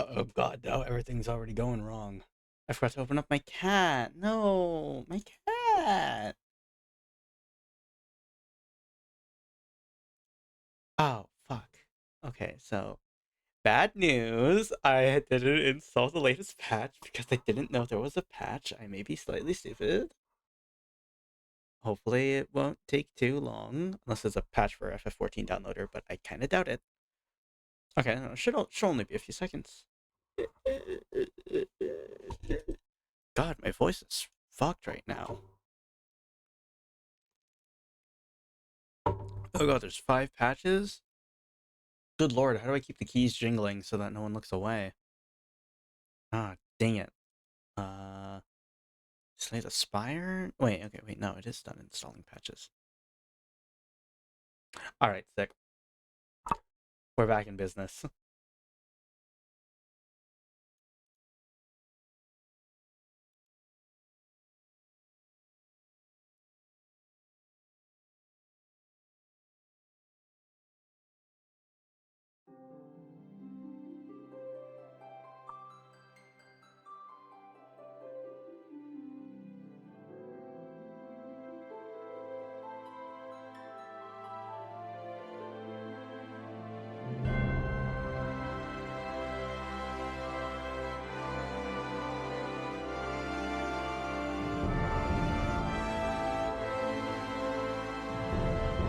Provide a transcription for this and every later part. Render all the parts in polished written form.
Oh god, no, everything's already going wrong. I forgot to open up my cat. No, my cat. Oh, fuck. Okay, so bad news. I didn't install the latest patch because I didn't know there was a patch. I may be slightly stupid. Hopefully it won't take too long, unless there's a patch for FF14 downloader, but I kind of doubt it. Okay, no, should only be a few seconds. God, my voice is fucked right now. Oh god, there's 5 patches? Good lord, how do I keep the keys jingling so that no one looks away? Ah, dang it. Slay the Spire? Wait, okay, wait, no, it is done installing patches. Alright, sick. We're back in business.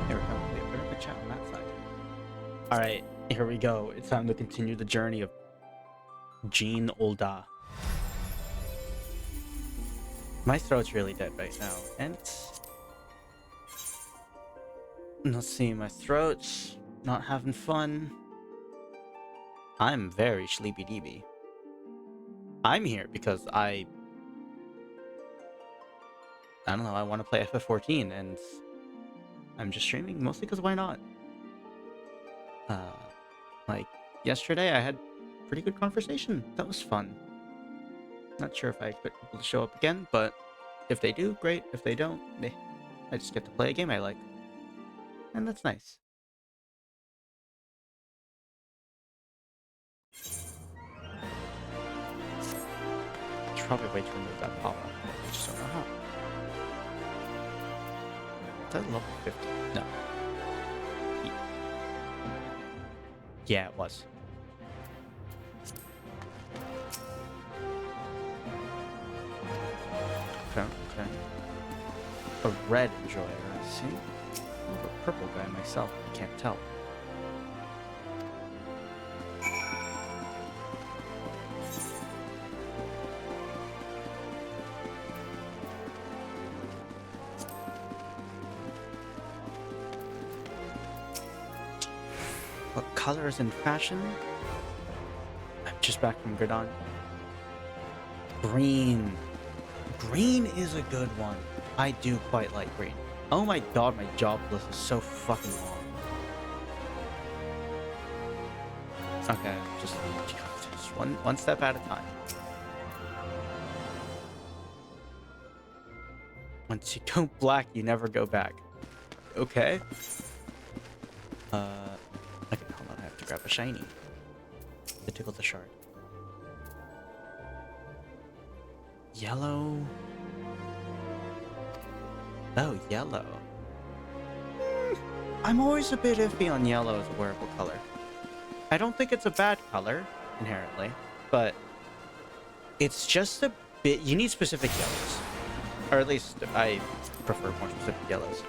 Here we go. We have a very good chat on that side. Alright, here we go. It's time to continue the journey of Jean Olda. My throat's really dead right now, and let's see, my throat's not having fun. I'm very sleepy deepy. I'm here because I don't know, I want to play FF14, and I'm just streaming mostly because why not? Uh, like yesterday, I had pretty good conversation. That was fun. Not sure if I expect people to show up again, but if they do, great. If they don't, I just get to play a game I like, and that's nice. Should probably wait to remove that power. I just don't know how. Is that level 50? No. Yeah, it was. Okay, okay. A red enjoyer, I see. I'm a purple guy myself, I can't tell. What color is in fashion? I'm just back from Gridon. Green. Green is a good one. I do quite like green. Oh my god, my job list is so fucking long. Okay, just one step at a time. Once you go black, you never go back. Okay. Okay, hold on, I have to grab a shiny. To tickle the shard. Yellow. Oh, yellow. I'm always a bit iffy on yellow as a wearable color. I don't think it's a bad color, inherently, but it's just a bit... You need specific yellows. Or at least I prefer more specific yellows.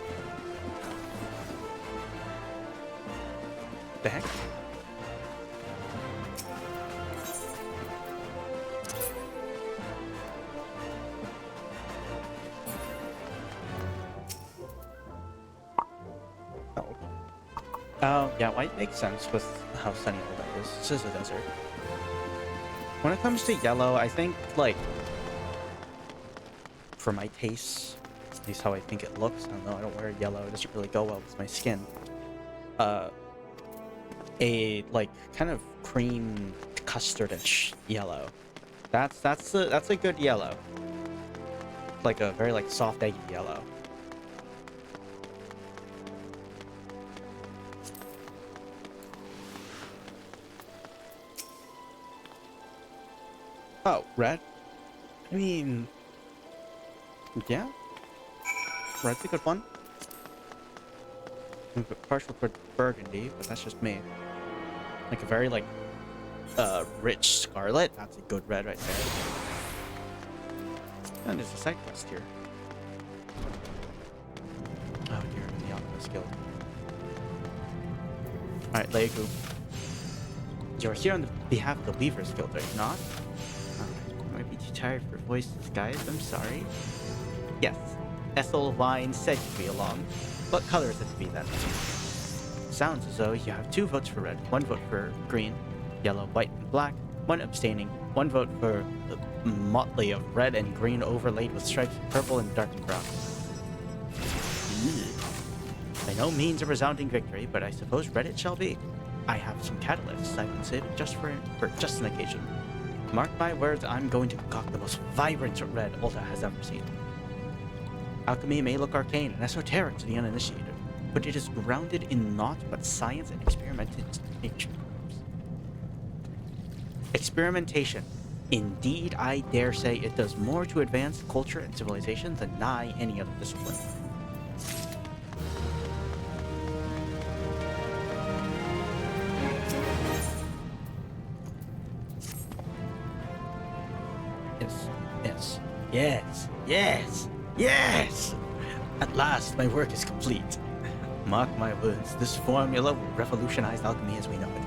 The heck? Oh. Oh, yeah, white makes sense with how sunny all that is. This is a desert. When it comes to yellow, I think, like, for my tastes, at least how I think it looks, I don't know, I don't wear yellow, it doesn't really go well with my skin. A, like, kind of cream custardish yellow. That's a good yellow. Like a very, like, soft, eggy yellow. Oh, red? I mean, yeah, red's a good one. I'm partial for burgundy, but that's just me. Like a very, like, rich scarlet. That's a good red right there. And there's a side quest here. Oh, you're in the Alchemist Guild. Alright, Leigu. You're here on behalf of the Weavers Guild, are you not? I might be too tired for voices, guys. I'm sorry. Yes, Ethel Wine said you'd be along. What color is it to be then? Sounds as though you have 2 votes for red, 1 vote for green, yellow, white, and black, 1 abstaining, 1 vote for the motley of red and green overlaid with stripes of purple and dark brown. By no means a resounding victory, but I suppose red it shall be. I have some catalysts I've been saving just for just an occasion. Mark my words, I'm going to concoct the most vibrant red Ulta has ever seen. Alchemy may look arcane and esoteric to the uninitiated, but it is grounded in naught but science and experimentation. Indeed, I dare say it does more to advance culture and civilization than nigh any other discipline. Yes! At last, my work is complete. Mark my words, this formula will revolutionize alchemy as we know it.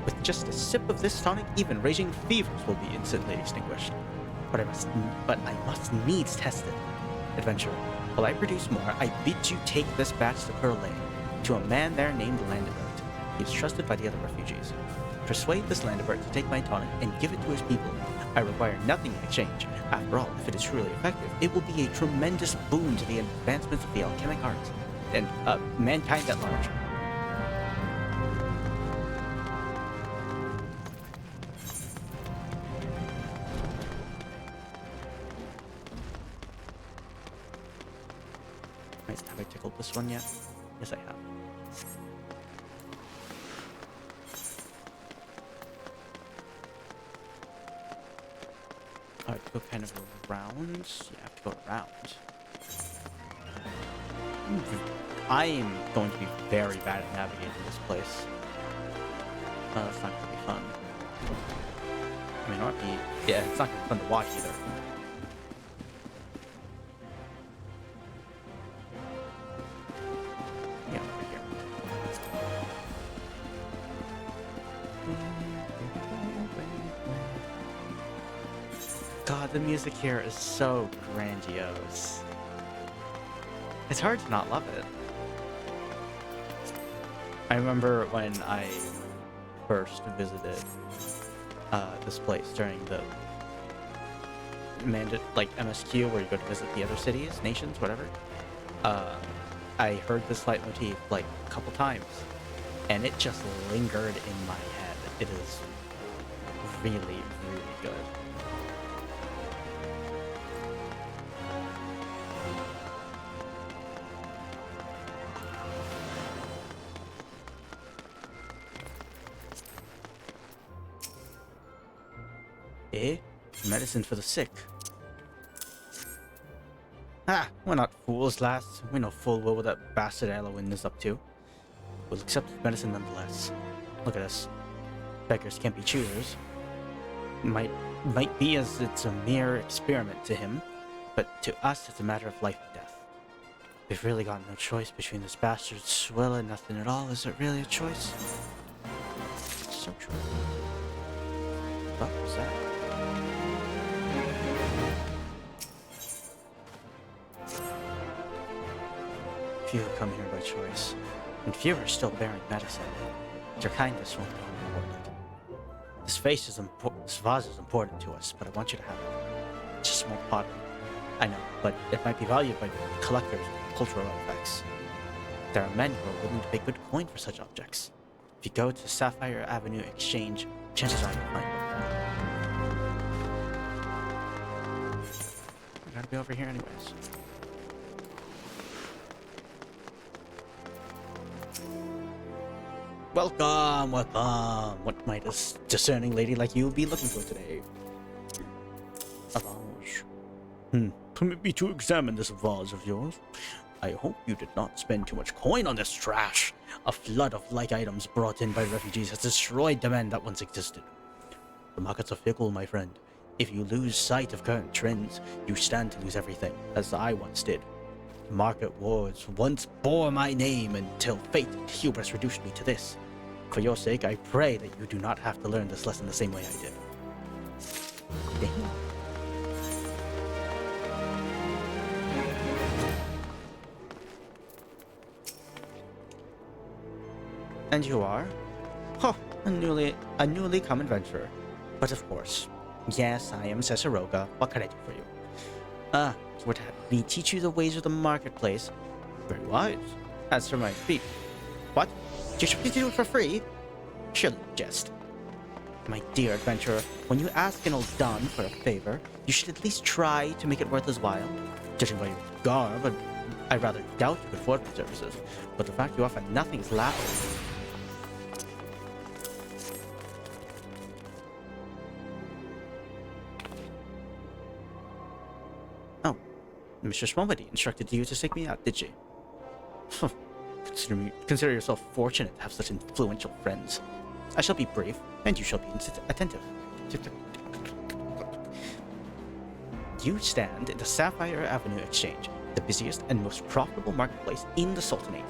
With just a sip of this tonic, even raging fevers will be instantly extinguished. But I must needs test it. Adventurer, while I produce more, I bid you take this batch to Pearl Lane, to a man there named Landibert. He is trusted by the other refugees. Persuade this Landibert to take my tonic and give it to his people. I require nothing in exchange. After all, if it is truly effective, it will be a tremendous boon to the advancements of the alchemic arts and mankind at large. Right, have I tickled this one yet? Yes, I have. I have to go kind of around. Yeah, I have to go around. I am going to be very bad at navigating this place. It's not going to be fun. I mean, it might be... Yeah, it's not going to be fun to watch either. Yeah, over here. God, the music here is so grandiose. It's hard to not love it. I remember when I first visited this place during the MSQ, where you go to visit the other cities, nations, whatever. I heard this leitmotif like a couple times, and it just lingered in my head. It is really, really good. Eh? Medicine for the sick. Ah, we're not fools, lass. We know full well what that bastard Alwyn is up to. We'll accept his medicine nonetheless. Look at us. Beggars can't be choosers. Might be as it's a mere experiment to him, but to us it's a matter of life and death. We've really got no choice between this bastard's swill and nothing at all. Is it really a choice? So true. What was that? Few come here by choice, and few are still bearing medicine. Your kindness won't be rewarded. This vase is important to us, but I want you to have it. It's just small pottery. I know, but it might be valued by collectors of cultural artifacts. There are men who are willing to pay good coin for such objects. If you go to Sapphire Avenue Exchange, chances are you'll find one. I gotta be over here anyways. Welcome! What might a discerning lady like you be looking for today? Permit me to examine this vase of yours. I hope you did not spend too much coin on this trash. A flood of like items brought in by refugees has destroyed demand that once existed. The markets are fickle, my friend. If you lose sight of current trends, you stand to lose everything, as I once did. Market wars once bore my name until fate and hubris reduced me to this. For your sake, I pray that you do not have to learn this lesson the same way I did. Damn. And you are? Oh, a newly come adventurer. But of course, yes, I am Cesaroga. What can I do for you? Would have me teach you the ways of the marketplace? Very wise. As for my fee, what? You expect me to do it for free? Surely you jest. My dear adventurer, when you ask an old Don for a favor, you should at least try to make it worth his while. Judging by your garb, I rather doubt you could afford my services, but the fact you offer nothing is laughable. Oh, Mr. Smallbody instructed you to seek me out, did she? Consider yourself fortunate to have such influential friends. I shall be brief, and you shall be attentive. You stand in the Sapphire Avenue Exchange, the busiest and most profitable marketplace in the Sultanate.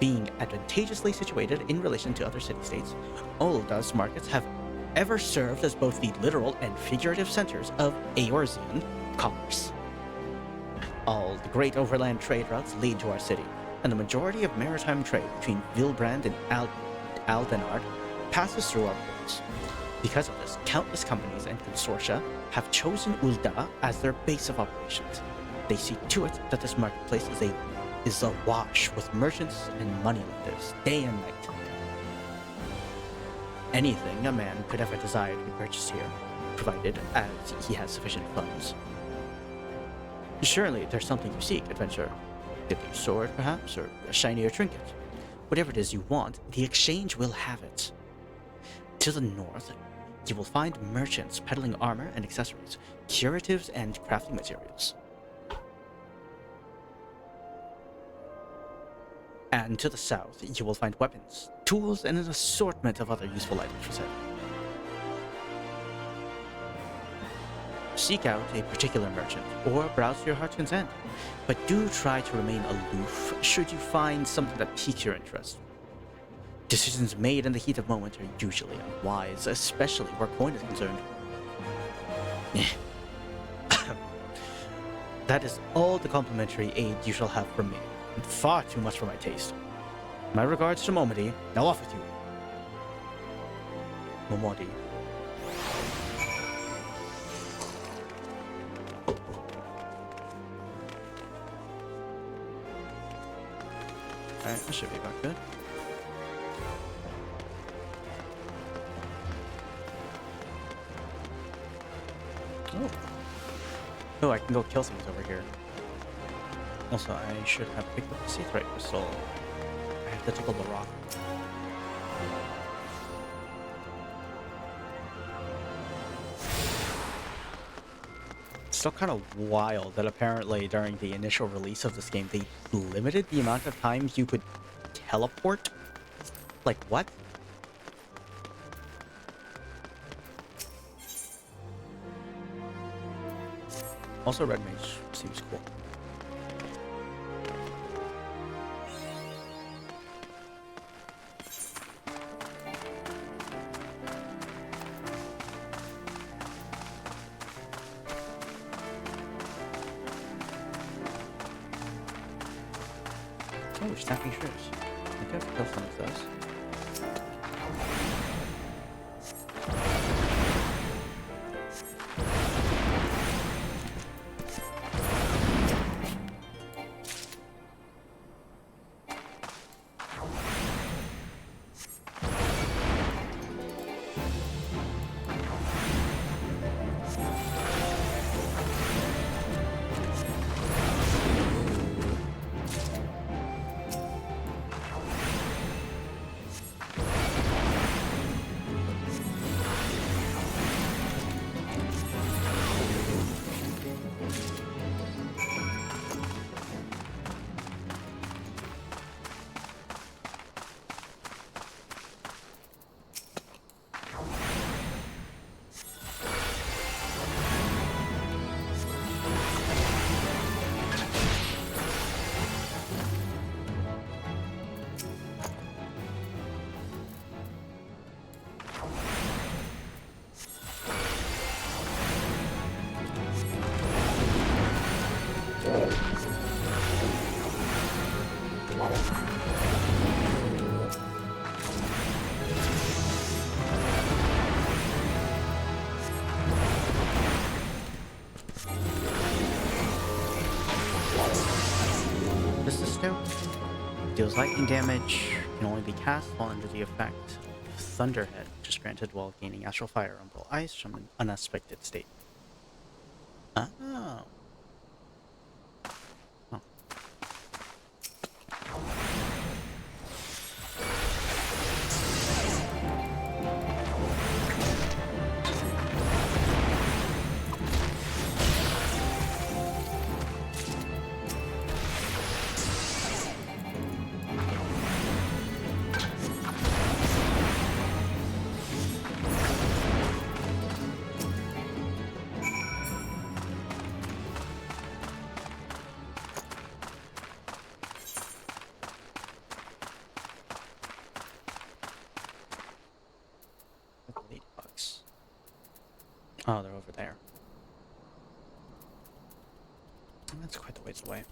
Being advantageously situated in relation to other city-states, Olda's markets have ever served as both the literal and figurative centers of Eorzean commerce. All the great overland trade routes lead to our city, and the majority of maritime trade between Vilbrand and Aldenard passes through our ports. Because of this, countless companies and consortia have chosen Ulda as their base of operations. They see to it that this marketplace is awash with merchants and moneylenders, day and night. Anything a man could ever desire to be purchased here, provided as he has sufficient funds. Surely there's something you seek, adventurer. Could be a sword, perhaps, or a shinier trinket. Whatever it is you want, the exchange will have it. To the north, you will find merchants peddling armor and accessories, curatives and crafting materials. And to the south, you will find weapons, tools, and an assortment of other useful items for sale. Seek out a particular merchant, or browse to your heart's content, but do try to remain aloof should you find something that piques your interest. Decisions made in the heat of moment are usually unwise, especially where coin is concerned. That is all the complimentary aid you shall have from me, and far too much for my taste. My regards to Momodi. Now off with you. Momodi. Alright, that should be about good. Oh, I can go kill things over here. Also, I should have picked up the Seathrite crystal. I have to tickle the rock. It's still kind of wild that apparently during the initial release of this game, they limited the amount of times you could teleport. Like, what? Also, Red Mage seems cool. Oh, snapping shrews. I could kill some of those. Deals lightning damage, can only be cast while under the effect of Thunderhead, which is granted while gaining Astral Fire on Umbral Ice from an unexpected state. Oh. Oh. Ladybugs. Oh, they're over there. That's quite the ways away.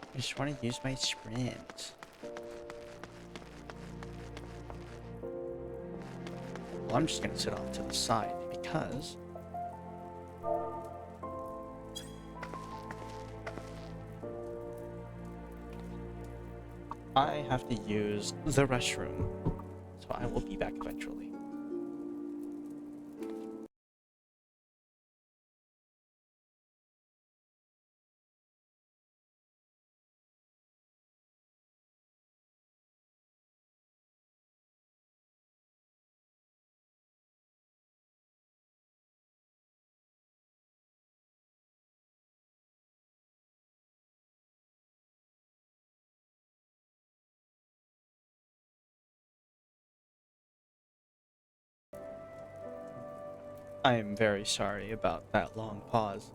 I just want to use my sprint. Well, I'm just going to sit off to the side because I have to use the restroom, so I will be back eventually. I am very sorry about that long pause.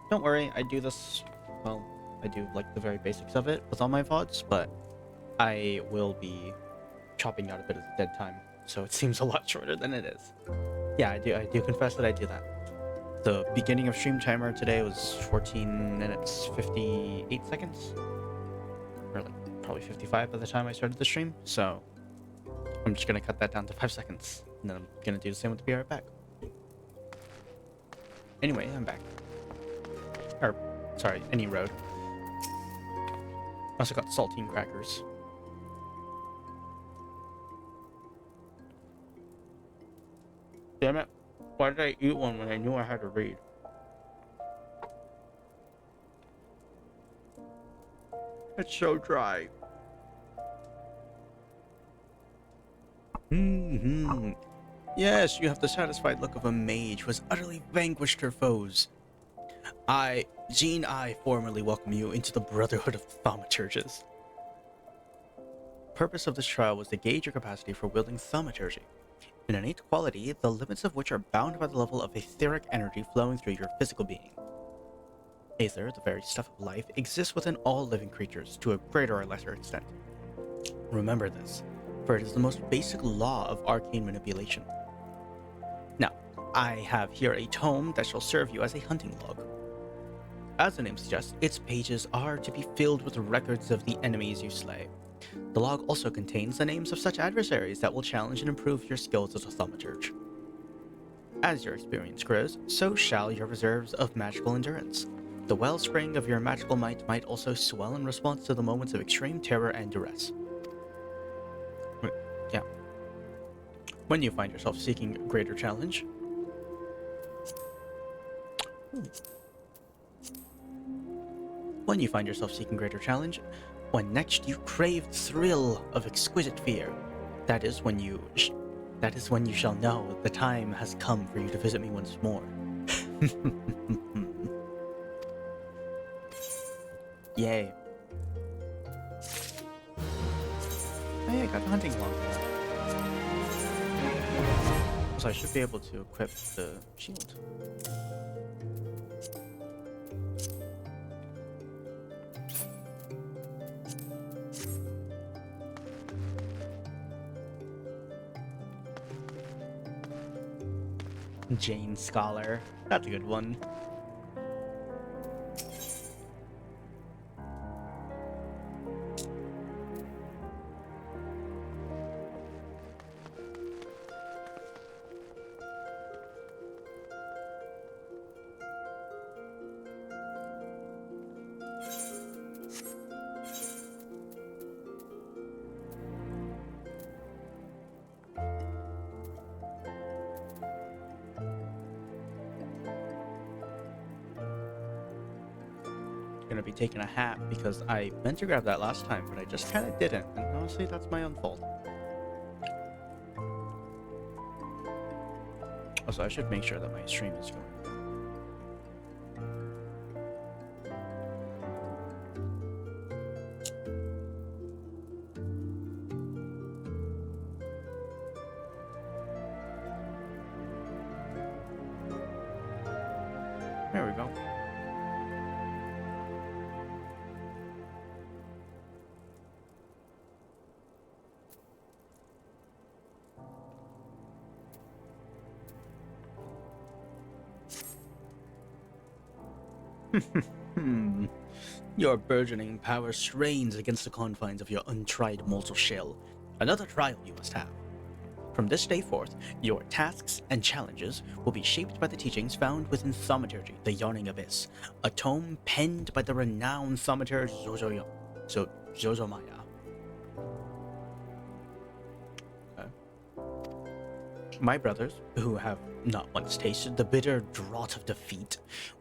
Don't worry, I do this, well, I do like the very basics of it with all my VODs, but I will be chopping out a bit of the dead time, so it seems a lot shorter than it is. Yeah, I do confess that I do that. The beginning of stream timer today was 14 minutes 58 seconds, or like probably 55 by the time I started the stream, so I'm just gonna cut that down to 5 seconds, and then I'm gonna do the same with the Be Right Back. Anyway, I'm back. Or, sorry, any road. Also got saltine crackers. Damn it. Why did I eat one when I knew I had to read? It's so dry. Yes, you have the satisfied look of a mage who has utterly vanquished her foes. Jean, I formally welcome you into the Brotherhood of Thaumaturges. The purpose of this trial was to gauge your capacity for wielding thaumaturgy, an innate quality, the limits of which are bound by the level of etheric energy flowing through your physical being. Aether, the very stuff of life, exists within all living creatures to a greater or lesser extent. Remember this, for it is the most basic law of arcane manipulation. Now, I have here a tome that shall serve you as a hunting log. As the name suggests, its pages are to be filled with records of the enemies you slay. The log also contains the names of such adversaries that will challenge and improve your skills as a thaumaturge. As your experience grows, so shall your reserves of magical endurance. The wellspring of your magical might also swell in response to the moments of extreme terror and duress. Yeah. When you find yourself seeking greater challenge, when next you crave thrill of exquisite fear, that is when you That is when you shall know the time has come for you to visit me once more. Yay. Oh yeah, I got the hunting log. So I should be able to equip the shield. Jane Scholar. That's a good one. Gonna be taking a hat because I meant to grab that last time, but I just kind of didn't, and honestly, that's my own fault. Also, I should make sure that my stream is going. There we go. Your burgeoning power strains against the confines of your untried mortal shell. Another trial you must have. From this day forth, your tasks and challenges will be shaped by the teachings found within Thaumaturgy, the Yawning Abyss, a tome penned by the renowned Thaumaturge Zozomaya. My brothers, who have not once tasted the bitter draught of defeat,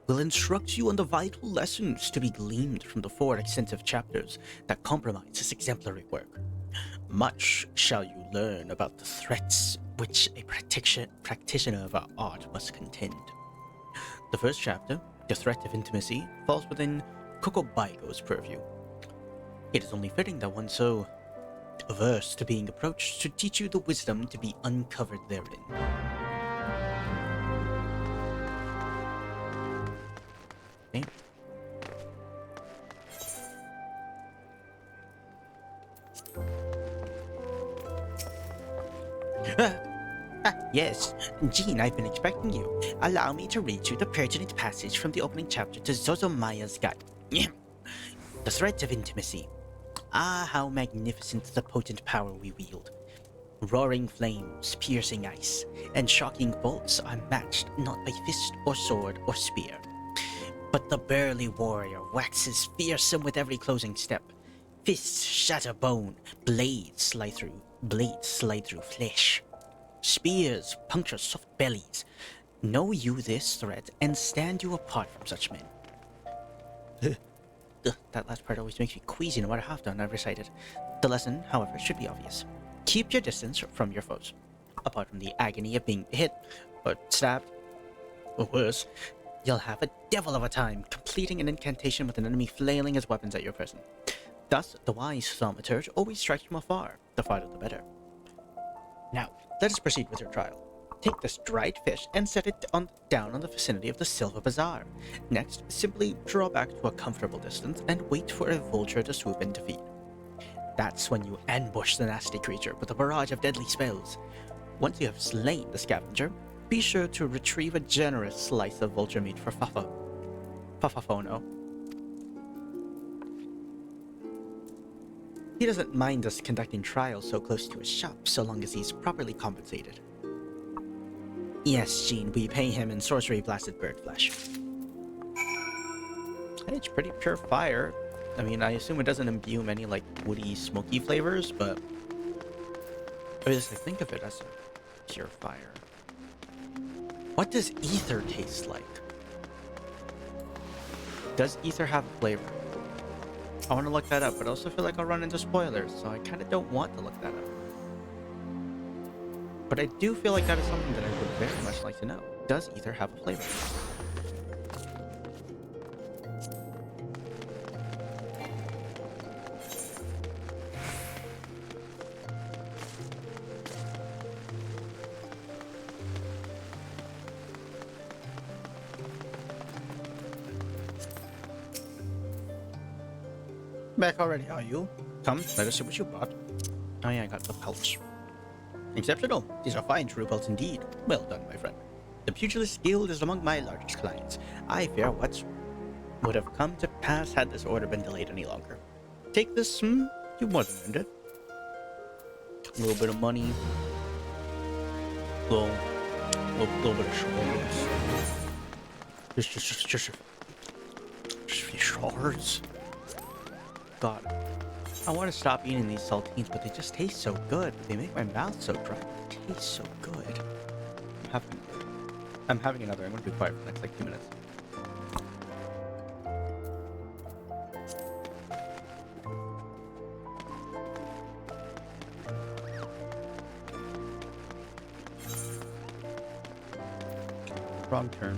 will instruct you on the vital lessons to be gleaned from the 4 extensive chapters that comprise this exemplary work. Much shall you learn about the threats which a practitioner of our art must contend. The first chapter, The Threat of Intimacy, falls within Kokobaigo's purview. It is only fitting that one so averse to being approached should teach you the wisdom to be uncovered therein. Okay. Yes, Jean, I've been expecting you. Allow me to read you the pertinent passage from the opening chapter to Zozomaya's Guide. The Threat of Intimacy. Ah, how magnificent the potent power we wield. Roaring flames, piercing ice, and shocking bolts are matched not by fist or sword or spear. But the burly warrior waxes fearsome with every closing step. Fists shatter bone, blades slide through flesh. Spears puncture soft bellies. Know you this threat, and stand you apart from such men. That last part always makes me queasy no matter how often I've recited. The lesson, however, should be obvious. Keep your distance from your foes. Apart from the agony of being hit, or stabbed, or worse, you'll have a devil of a time completing an incantation with an enemy flailing his weapons at your person. Thus, the wise thaumaturge always strikes from afar, the farther the better. Now, let us proceed with your trial. Take this dried fish and set it down on the vicinity of the Silver Bazaar. Next, simply draw back to a comfortable distance and wait for a vulture to swoop in to feed. That's when you ambush the nasty creature with a barrage of deadly spells. Once you have slain the scavenger, be sure to retrieve a generous slice of vulture meat for Fafafono. He doesn't mind us conducting trials so close to his shop so long as he's properly compensated. Yes, Jean, we pay him in sorcery-blasted bird flesh. It's pretty pure fire. I mean, I assume it doesn't imbue many, like, woody, smoky flavors, but I just think of it as a pure fire. What does ether taste like? Does ether have a flavor? I want to look that up, but I also feel like I'll run into spoilers, so I kind of don't want to look that up. But I do feel like that is something that I would very much like to know. Does ether have a flavor? Back already, are you? Come, let us see what you brought. Oh yeah, I got the pelts. Exceptional. These are fine true pelts indeed. Well done, my friend. The Pugilist Guild is among my largest clients. I fear what would have come to pass had this order been delayed any longer. Take this, you more than earned it. A little bit of money. Little bit of shards. Just a few shards. God. I want to stop eating these saltines, but they just taste so good. They make my mouth so dry. They taste so good. I'm having another. I'm going to be quiet for the next like 2 minutes. Wrong turn.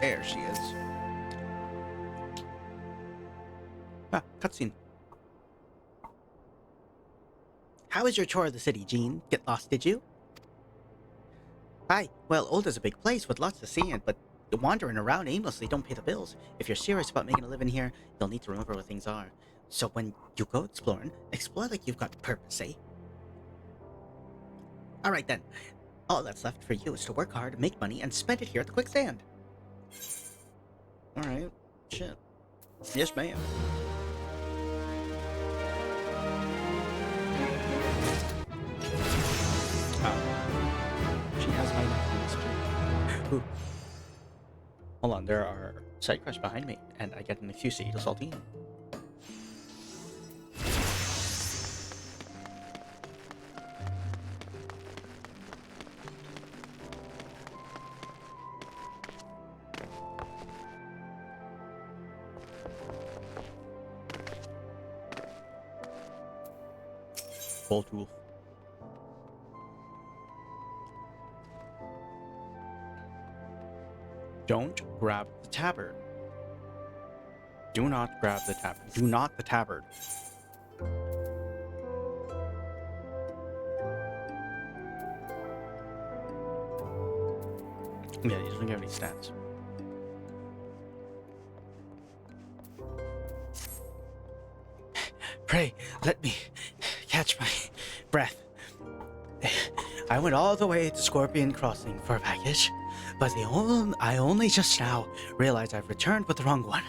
There she is. Ah, cutscene. How was your tour of the city, Jean? Get lost, did you? Hi. Well, Old is a big place with lots to see, but wandering around aimlessly don't pay the bills. If you're serious about making a living here, you'll need to remember where things are. So when you go exploring, explore like you've got purpose, eh? Alright then. All that's left for you is to work hard, make money, and spend it here at the quicksand. Alright. Shit. Yes, ma'am. She has my necklace. Ooh. Hold on, there are side quests behind me, and I get an excuse to eat a saltine. Bolt wolf. Don't grab the tabard. Do not grab the tabard. Do not the tabard. Yeah, he doesn't have any stats. Pray, let me catch my breath. I went all the way to Scorpion Crossing for a package, but I only just now realized I've returned with the wrong one.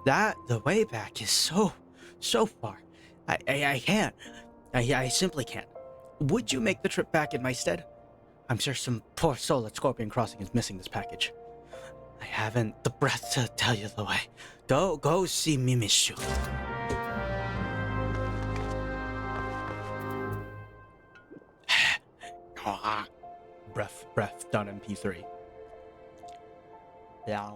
The way back is so far. I can't. I simply can't. Would you make the trip back in my stead? I'm sure some poor soul at Scorpion Crossing is missing this package. I haven't the breath to tell you the way. Go see Mimishu. Breath done MP3. Yeah.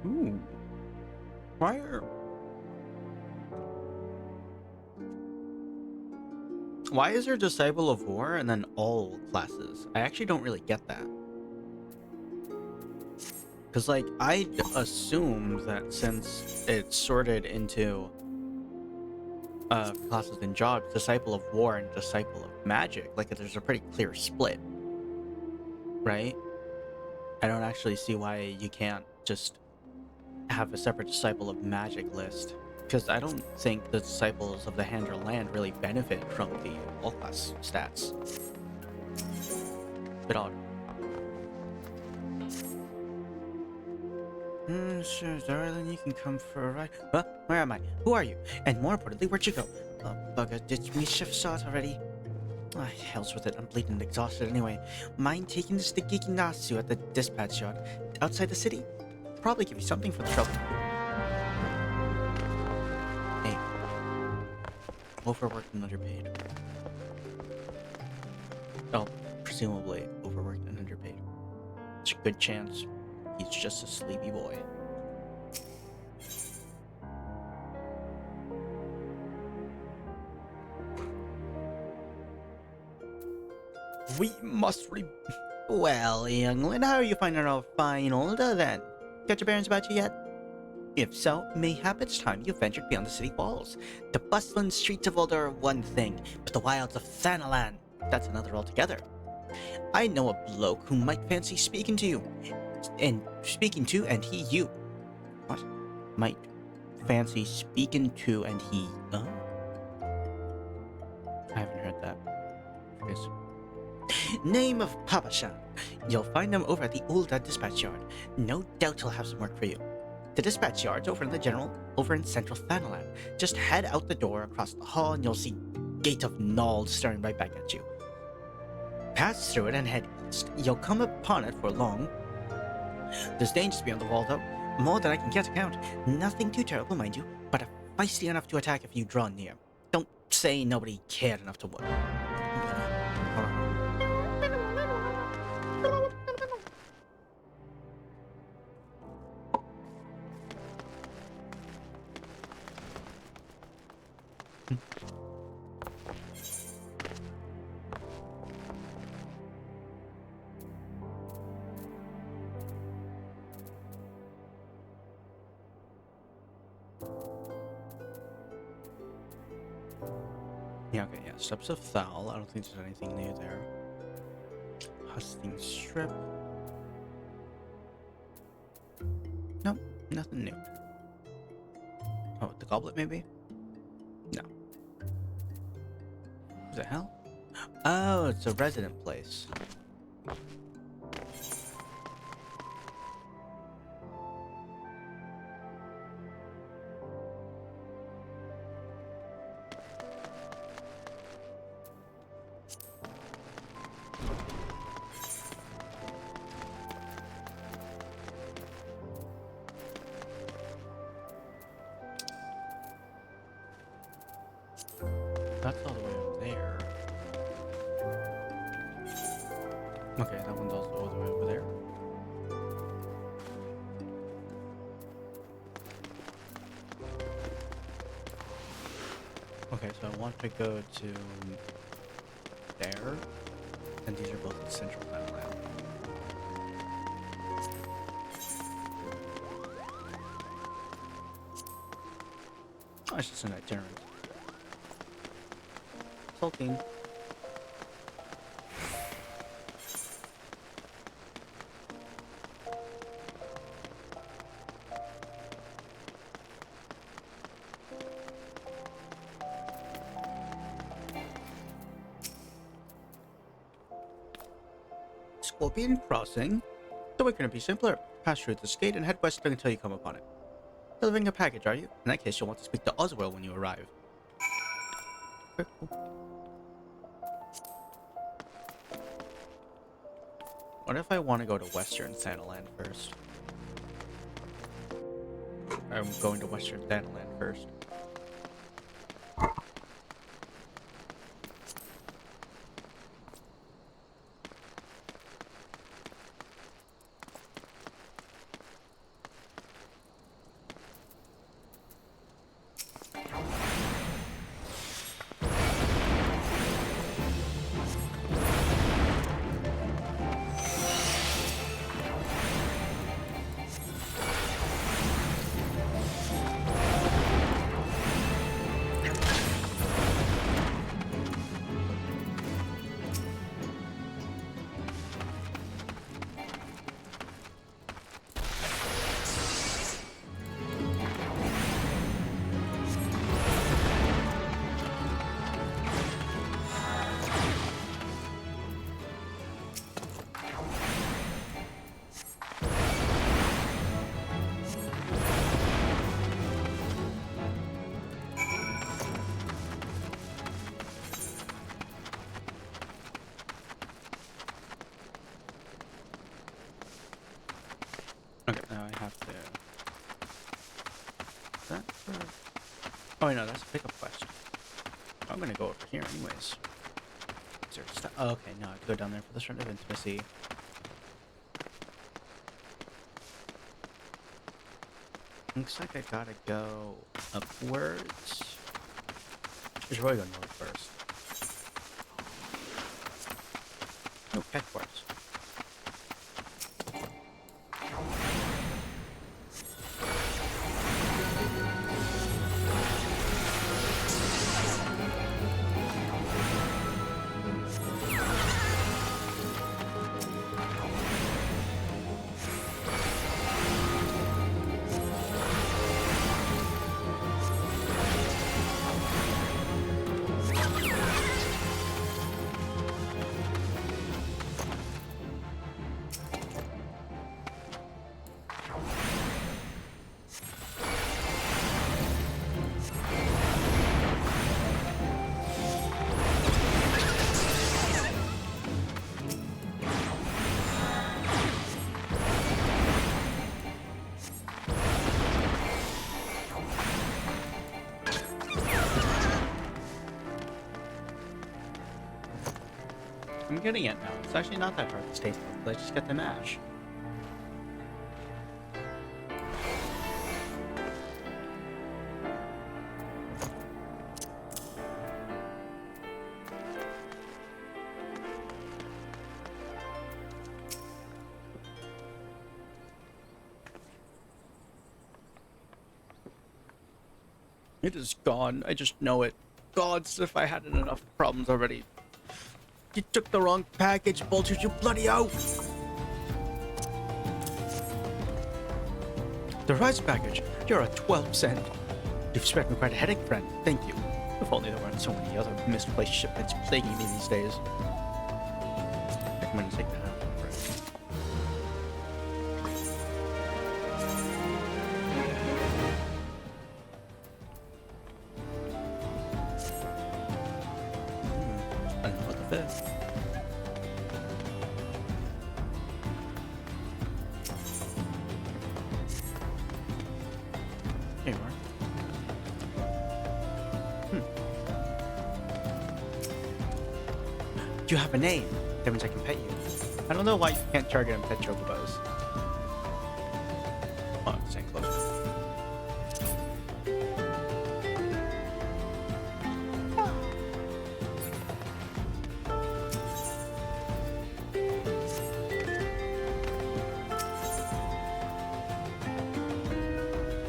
Ooh. Why is there Disciple of War and then all classes? I actually don't really get that. Because, like, I assume that since it's sorted into classes and jobs, Disciple of War and Disciple of Magic, like, there's a pretty clear split. Right? I don't actually see why you can't just have a separate Disciple of Magic list. Because I don't think the Disciples of the Handra Land really benefit from the all-class stats. Bit odd. Sure, darling, you can come for a ride. Huh? Where am I? Who are you? And more importantly, where'd you go? Bugger, did we shift shot already? Ah, hell's with it. I'm bleeding and exhausted anyway. Mind taking this to Geeky Nasu at the dispatch yard outside the city? Probably give you something for the trouble. Hey. Overworked and underpaid. Oh, presumably overworked and underpaid. It's a good chance he's just a sleepy boy. We must Well, youngling, how are you finding our fine older then? Got your bearings about you yet? If so, mayhap it's time you ventured beyond the city walls. The bustling streets of Older are one thing, but the wilds of Thanalan, that's another altogether. I know a bloke who might fancy speaking to you, and he you. What? Might fancy speaking to and he. I haven't heard that. Yes. Name of Papashan. You'll find him over at the Ulda dispatch yard. No doubt he'll have some work for you. The dispatch yard's over in central Thanalan. Just head out the door across the hall and you'll see Gate of Nald staring right back at you. Pass through it and head east. You'll come upon it for long. There's dangers beyond the wall though, more than I can care to count. Nothing too terrible, mind you, but feisty enough to attack if you draw near. Don't say nobody cared enough to work. Yeah, okay, yeah. Steps of Thal. I don't think there's anything new there. Husting Strip. Nope, nothing new. Oh, the Goblet maybe? No. What the hell? Oh, it's a resident place. That's all the way over there. Okay, that one's also all the way over there. Okay, so I want to go to there, and these are both in central Thailand. Oh, it's just an itinerant. Sulking. Scorpion Crossing? The way couldn't be simpler. Pass through this gate and head west until you come upon it. Delivering a package, are you? In that case, you'll want to speak to Oswell when you arrive. Okay, cool. What if I want to go to Western Thanalan first? I'm going to Western Thanalan first. Oh, no, that's a pickup quest. I'm gonna go over here anyways. Is there stuff? Oh, okay, no, I have to go down there for the Start of Intimacy. Looks like I gotta go upwards. I should probably go north first. No, headquarters. I'm getting it now. It's actually not that hard to stay still. Let's just get the mash. It is gone. I just know it. Gods, if I hadn't enough problems already. You took the wrong package, vultures, you bloody oaf! The rice package. You're a 12 cent. You've spared me quite a headache, friend. Thank you. If only there weren't so many other misplaced shipments plaguing me these days. I think I'm gonna take that out. Here you are. Do you have a name? That means I can pet you. I don't know why you can't target and pet chocobos. Oh, I'm staying close.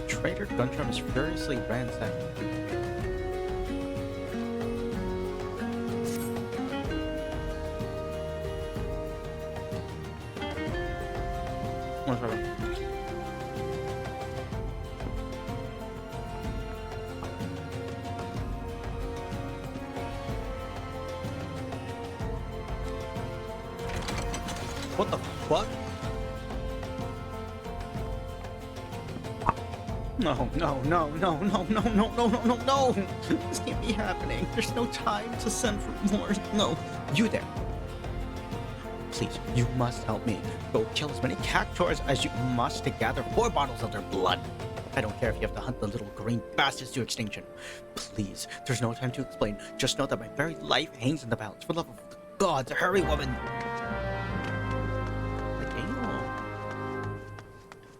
Trader Guntram is furiously ransacking. What the fuck? No, no, no, no, no, no, no, no, no, no, no! This can't be happening. There's no time to send for more. No, you there. Please, you must help me. Go kill as many cactuars as you must to gather 4 bottles of their blood. I don't care if you have to hunt the little green bastards to extinction. Please, there's no time to explain. Just know that my very life hangs in the balance. For love of the gods, hurry, woman!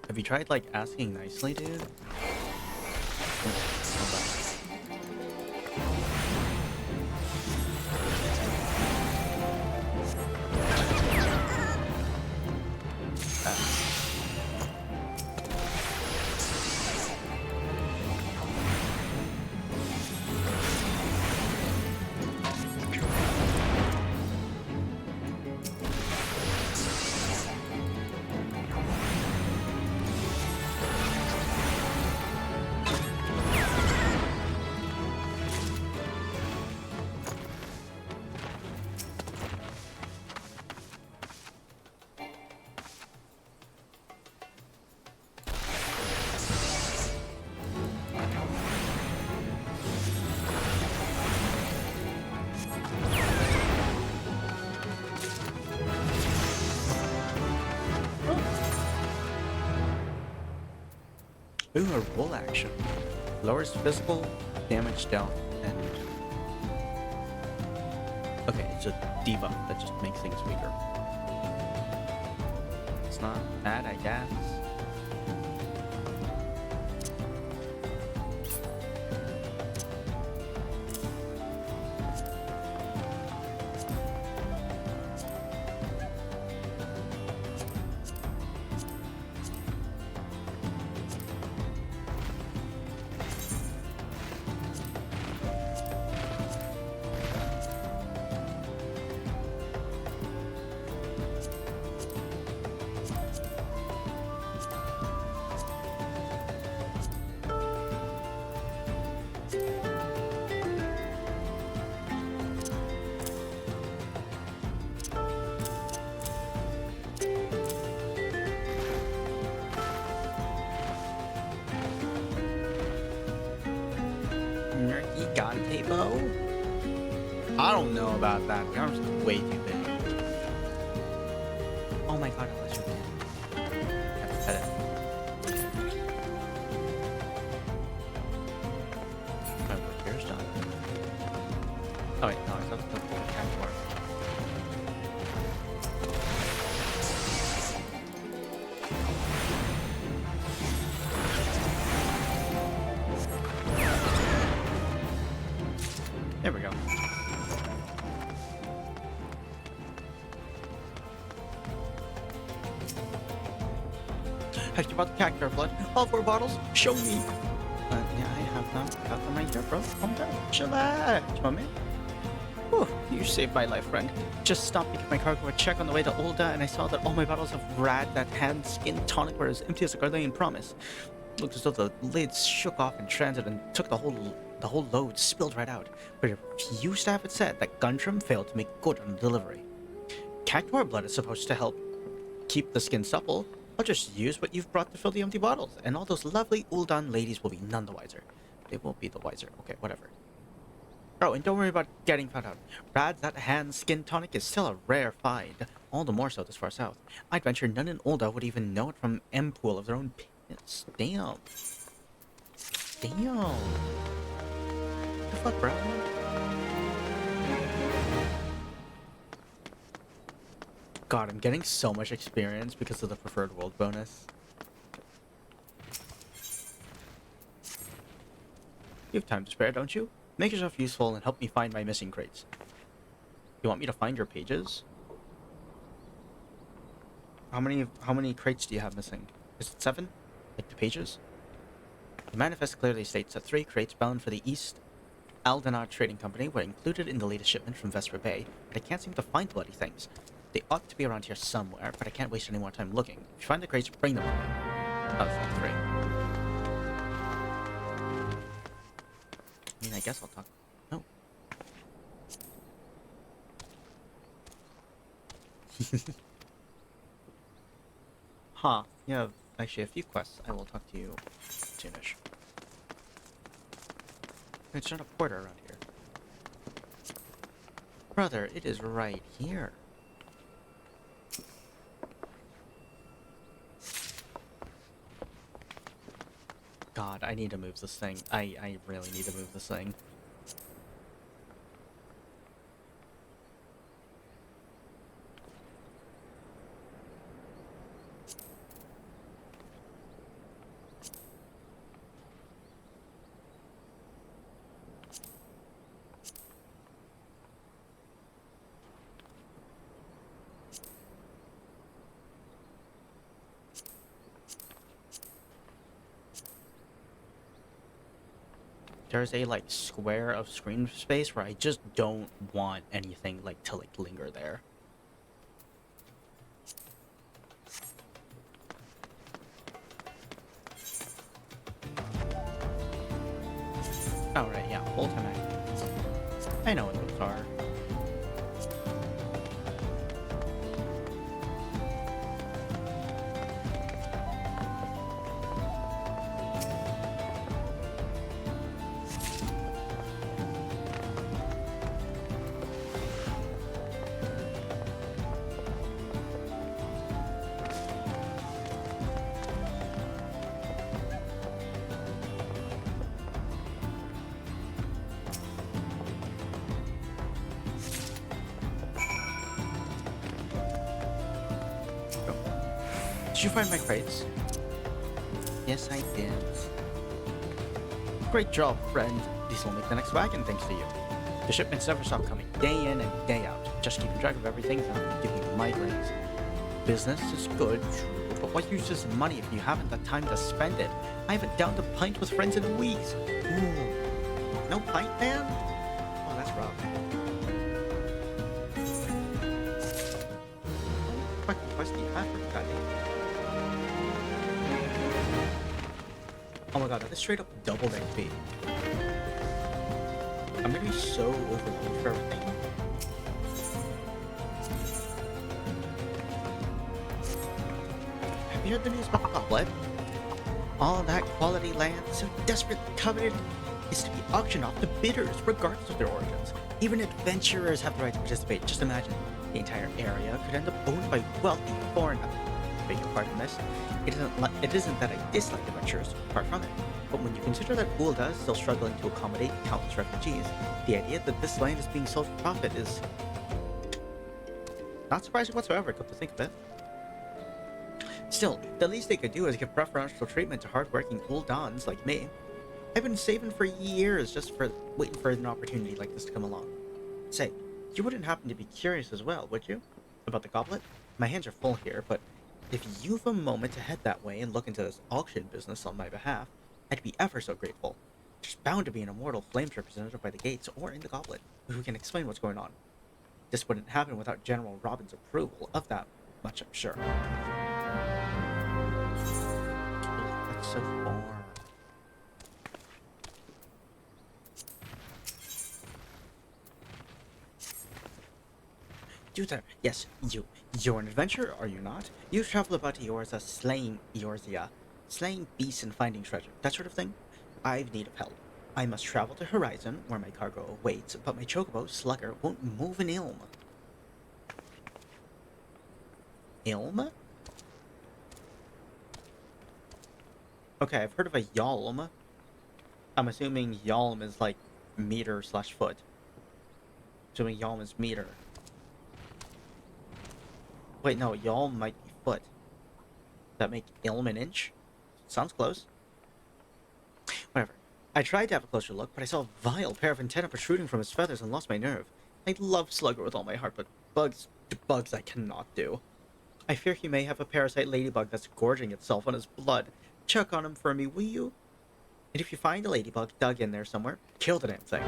Have you tried, like, asking nicely, dude? Ooh, a roll action. Lowers physical damage dealt, and okay, it's a debuff that just makes things weaker. It's not bad, I guess. Gigante bow? I don't know about that. The arm's way too big. Oh my god, I let you in. I have to pet it. My work here's done. Oh wait, no, I still have to put the camera for it. There we go. Have you bought the cactus blood? All 4 bottles? Show me! Yeah, I have them. Got them right here, bro. Calm down. Chillax, my man. Whew, you saved my life, friend. Just stopped to give my cargo a check on the way to Ulda, and I saw that all my bottles of Rad, that hand skin tonic, were as empty as a Guardian promise. Looked as though the lids shook off in transit and took the whole load spilled right out, but it refused to have it said that Gundram failed to make good on the delivery. Cactuar blood is supposed to help keep the skin supple. I'll just use what you've brought to fill the empty bottles, and all those lovely Uldan ladies will be none the wiser. They won't be the wiser. Okay, whatever. Oh, and don't worry about getting found out. Rad's that hand skin tonic is still a rare find, all the more so this far south. I'd venture none in Ulda would even know it from M-Pool of their own pits. Damn. Damn. What the fuck, bro? God, I'm getting so much experience because of the preferred world bonus. You have time to spare, don't you? Make yourself useful and help me find my missing crates. You want me to find your pages? How many crates do you have missing? Is it 7? Like the pages? The manifest clearly states that 3 crates bound for the East Aldenar Trading Company were included in the latest shipment from Vesper Bay, but I can't seem to find the bloody things. They ought to be around here somewhere, but I can't waste any more time looking. If you find the crates, bring them to me. Oh, it's not 3. I mean, I guess I'll talk. No. Huh. You have actually a few quests. I will talk to you soonish. It's not a porter around here. Brother, it is right here. God, I need to move this thing. I really need to move this thing. There's a like square of screen space where I just don't want anything like to like linger there. Oh right, yeah, full time active. I know what those are. Did you find my crates? Yes, I did. Great job, friend. These will make the next wagon thanks to you. The shipments never stop coming, day in and day out. Just keeping track of everything is enough to give you migraines. Business is good, true, but what use is money if you haven't the time to spend it? I haven't downed a pint with friends in weeks. Ooh. No pint, man? Oh, that's rough. What quest do you have for that? Oh my god, that is straight up doubled XP. I'm gonna be so overloaded for everything. Have you heard the news about the goblet? All that quality land, so desperately coveted, is to be auctioned off to bidders, regardless of their origins. Even adventurers have the right to participate. Just imagine, the entire area could end up owned by wealthy foreigners. Beg your pardon, miss. It isn't that I dislike adventurers, far from it. But when you consider that Ul'dah is still struggling to accommodate countless refugees, the idea that this land is being sold for profit is not surprising whatsoever, come to think of it. Still, the least they could do is give preferential treatment to hardworking Uldans like me. I've been saving for years just for waiting for an opportunity like this to come along. Say, you wouldn't happen to be curious as well, would you? About the goblet? My hands are full here, but if you've a moment to head that way and look into this auction business on my behalf, I'd be ever so grateful. There's bound to be an immortal flames representative by the gates or in the goblet who can explain what's going on. This wouldn't happen without General Robin's approval of that much, I'm sure. That's so far. You there, yes, you. You're an adventurer, are you not? You travel about Eorza slaying beasts and finding treasure, that sort of thing? I've need of help. I must travel to Horizon, where my cargo awaits, but my chocobo, Slugger, won't move an ilm. Ilm? Okay, I've heard of a yalm. I'm assuming yalm is like meter / foot. Assuming yalm is meter. Wait, no, yalm might be foot. Does that make ilm an inch? Sounds close. Whatever. I tried to have a closer look, but I saw a vile pair of antennae protruding from his feathers and lost my nerve. I love Slugger with all my heart, but bugs I cannot do. I fear he may have a parasite ladybug that's gorging itself on his blood. Check on him for me, will you? And if you find a ladybug dug in there somewhere, kill the damn thing.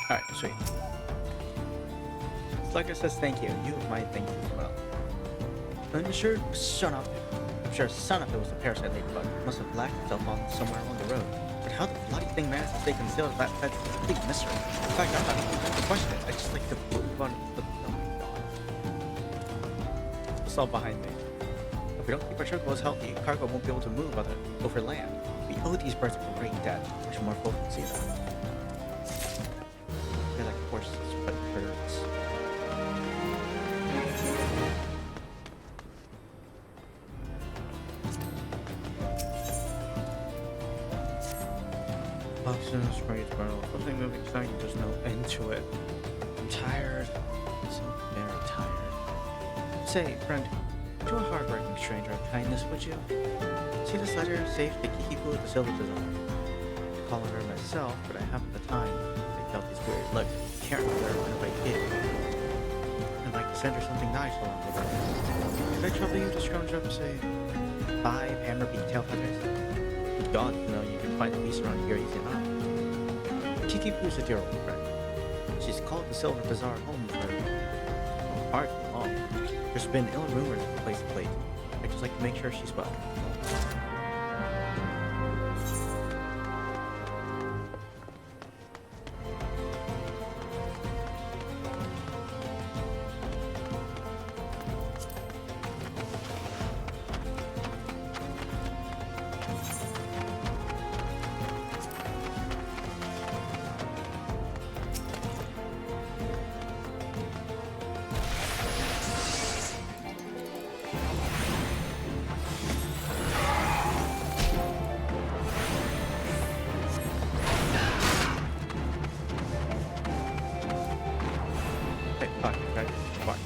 Alright, sweet. Slugger says thank you. You have my thank you as well. I'm sure son of it was a parasite ladybug. It must have lacked itself on somewhere along the road. But how the bloody thing managed to stay concealed, that's a big mystery. In fact, I'm not even to question it. I just like to move on the... Oh my god. It's all behind me. If we don't keep our chocobos healthy, cargo won't be able to move over land. We owe these birds a great debt. Wish more folk could see that. They're like horses, but birds. Oxygen is great, but something moving exciting, there's no end to it. I'm tired. So very tired. Say, friend, do a hard-working stranger a kindness, would you? See this letter safe to Kikipu at the Silver Bazaar. I'm calling her myself, but I haven't the time. I felt these weird looks. Can't remember when if I did. I'd like to send her something nice along with her. Could I trouble you to scrounge up, say, 5 hammer beak tail feathers? Good God, you know you can find a piece around here easy enough. Kikipu's a dear old friend. She's called the Silver Bazaar home for far too long. There's been ill rumors of the place of late. I'd just like to make sure she's well.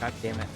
God damn it.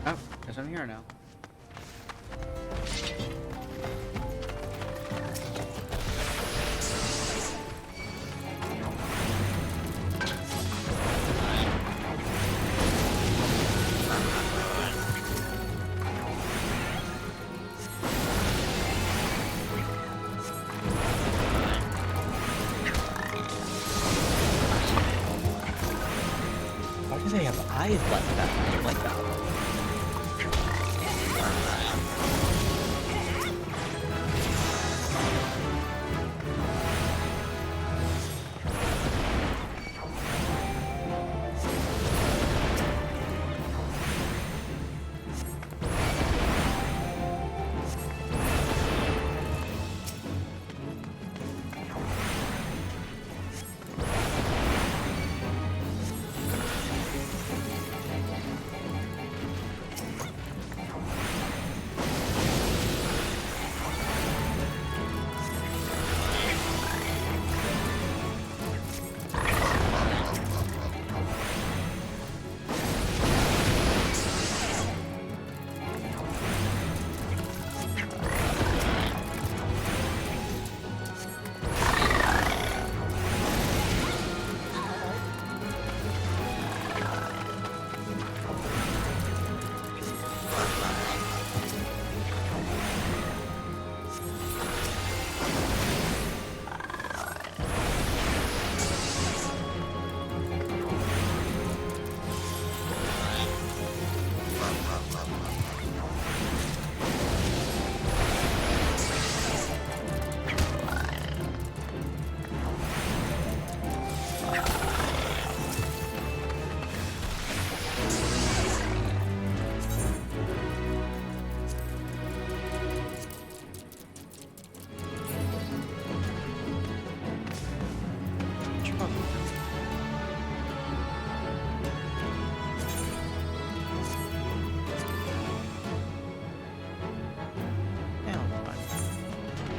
Oh, guess I'm here now. Why do they have eyes like that? Like that?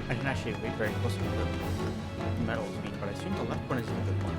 I didn't actually wait very close to the metal speed, but I assume the left one is the good one.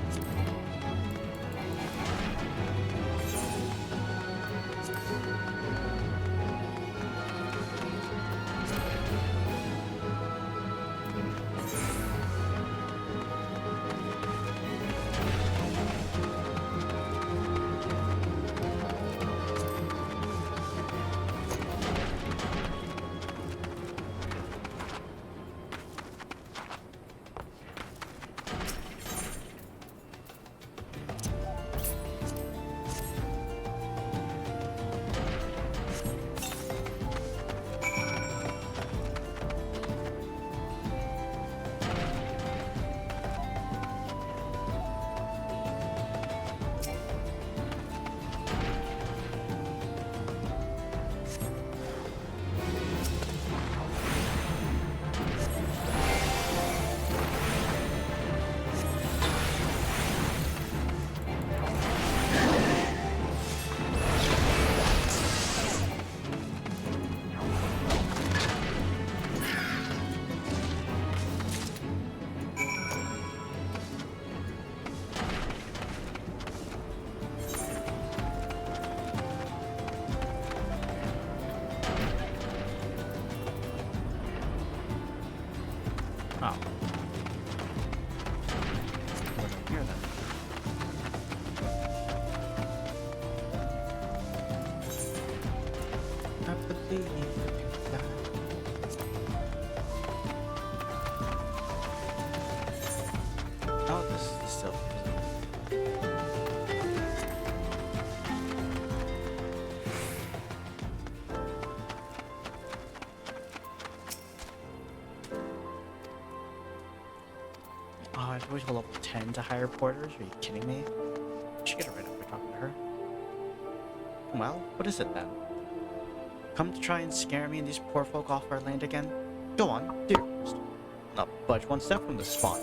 please. God. Oh, this is still. Oh, I have to wait till level 10 to hire porters? Are you kidding me? I should get it right after talking to her. Well, what is it then? Come to try and scare me and these poor folk off our land again? Go on, do your worst. Not budge one step from this spot.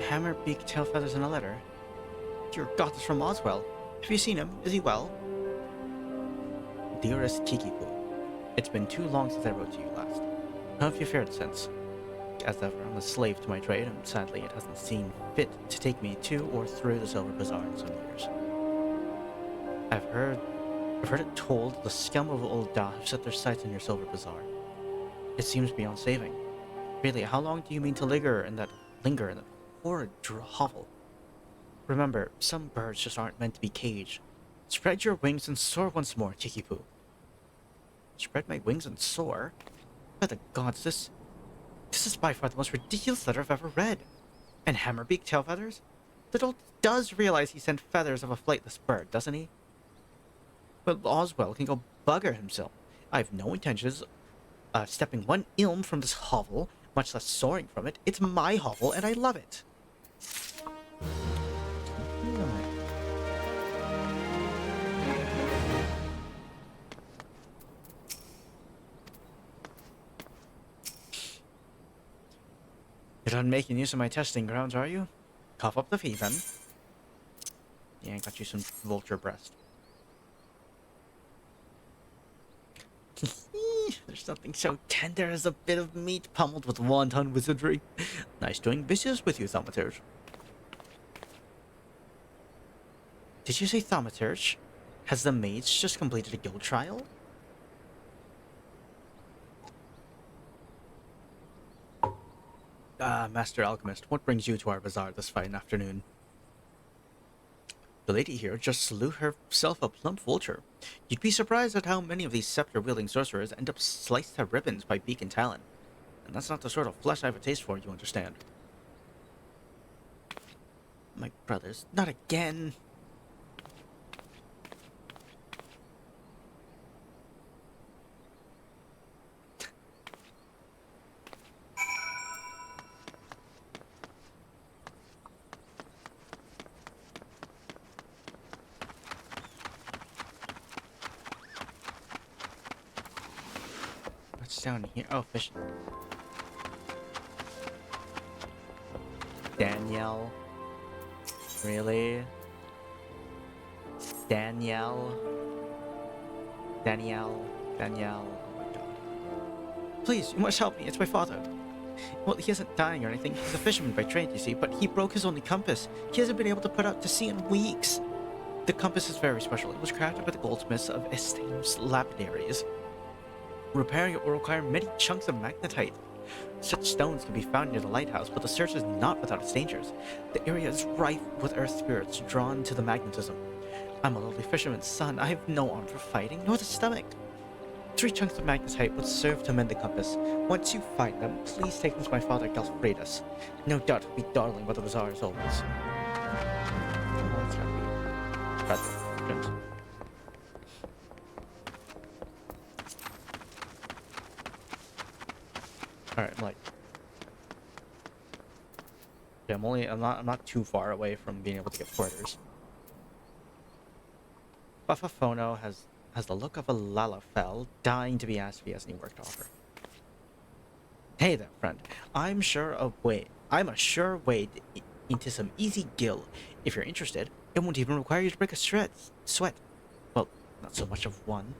Hammer, beak, tail feathers, and a letter. Dear God, it's from Oswell. Have you seen him? Is he well? Dearest Kikipu, it's been too long since I wrote to you last. How have you fared since? As ever, I'm a slave to my trade, and sadly it hasn't seen fit to take me to or through the Silver Bazaar in some years. I've heard it told the scum of old Da have set their sights on your Silver Bazaar. It seems beyond saving. Really, how long do you mean to linger in that horrid hovel? Remember, some birds just aren't meant to be caged. Spread your wings and soar once more, Kikipu. Spread my wings and soar? By the gods, this is by far the most ridiculous letter I've ever read. And Hammerbeak tail feathers? The dolt does realize he sent feathers of a flightless bird, doesn't he? But Oswell can go bugger himself. I have no intentions of stepping one ilm from this hovel, much less soaring from it. It's my hovel, and I love it. You're done making use of my testing grounds, are you? Cough up the fee, then. Yeah, I got you some vulture breast. There's something so tender as a bit of meat pummeled with wanton wizardry. Nice doing business with you, Thaumaturge. Did you say Thaumaturge? Has the mage just completed a guild trial? Master Alchemist, what brings you to our bazaar this fine afternoon? The lady here just slew herself a plump vulture. You'd be surprised at how many of these scepter-wielding sorcerers end up sliced to ribbons by beak and talon. And that's not the sort of flesh I have a taste for, you understand. My brothers, not again. Down here. Oh, fishing. Danielle. Really? Danielle. Oh my god. Please, you must help me. It's my father. Well, he isn't dying or anything. He's a fisherman by trade, you see, but he broke his only compass. He hasn't been able to put out to sea in weeks. The compass is very special. It was crafted by the goldsmiths of Estame's lapidaries. Repairing it will require many chunks of magnetite. Such stones can be found near the lighthouse, but the search is not without its dangers. The area is rife with earth spirits drawn to the magnetism. I'm a lowly fisherman's son. I have no arm for fighting, nor the stomach. 3 chunks of magnetite would serve to mend the compass. Once you find them, please take them to my father, Galfredus. No doubt he'll be dawdling by the bazaar as always. Oh, that's gotta be Frederick. Alright, I'm like... Yeah, I'm not too far away from being able to get porters. Buffafono has the look of a Lalafell, dying to be asked if he has any work to offer. Hey there, friend. I'm a sure way into some easy gill. If you're interested, it won't even require you to break a sweat. Well, not so much of one.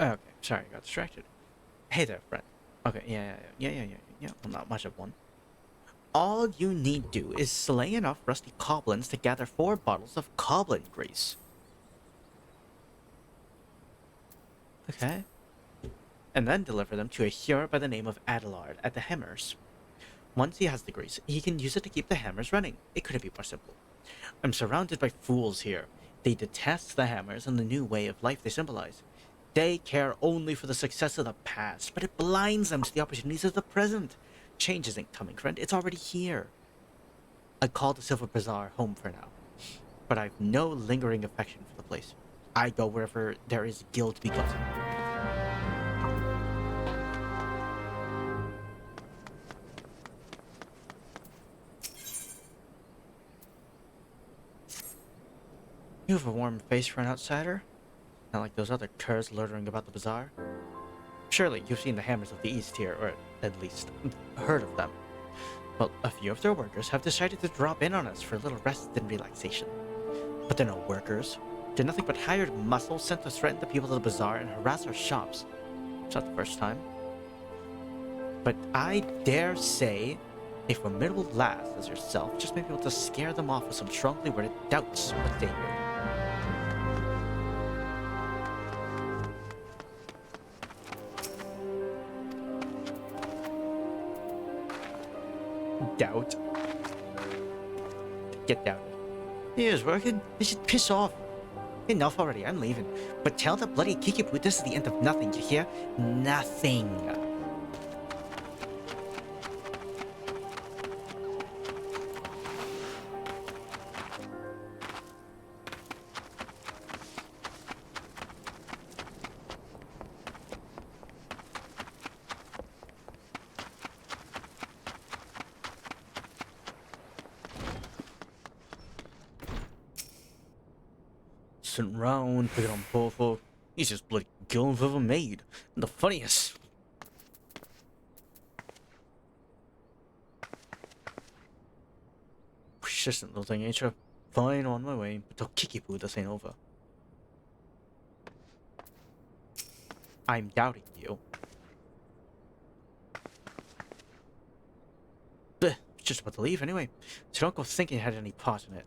Okay, sorry, I got distracted. Hey there, friend. Okay, yeah. Well, not much of one. All you need do is slay enough rusty goblins to gather 4 bottles of goblin grease. Okay. And then deliver them to a hero by the name of Adelard at the Hammers. Once he has the grease, he can use it to keep the hammers running. It couldn't be more simple. I'm surrounded by fools here. They detest the hammers and the new way of life they symbolize. They care only for the success of the past, but it blinds them to the opportunities of the present. Change isn't coming, friend. It's already here. I call the Silver Bazaar home for now, but I've no lingering affection for the place. I go wherever there is gil to be gotten. You have a warm face for an outsider? Not like those other curs loitering about the bazaar. Surely you've seen the Hammers of the East here, or at least heard of them. Well, a few of their workers have decided to drop in on us for a little rest and relaxation. But they're no workers. They're nothing but hired muscles sent to threaten the people of the bazaar and harass our shops. It's not the first time. But I dare say a formidable lass as yourself just may be able to scare them off with some strongly worded doubts what they hear. Doubt. Get doubted. He is working. They should piss off. Enough already, I'm leaving. But tell the bloody Kikipu this is the end of nothing, you hear? Nothing. Sitting round, picking on poor folk. He's just bloody gilling I've ever made. And the funniest. Persistent little thing, ain't you? Fine, on my way, but tell Kikipu this ain't over. I'm doubting you. Bleh, just about to leave anyway, so don't go thinking you had any part in it.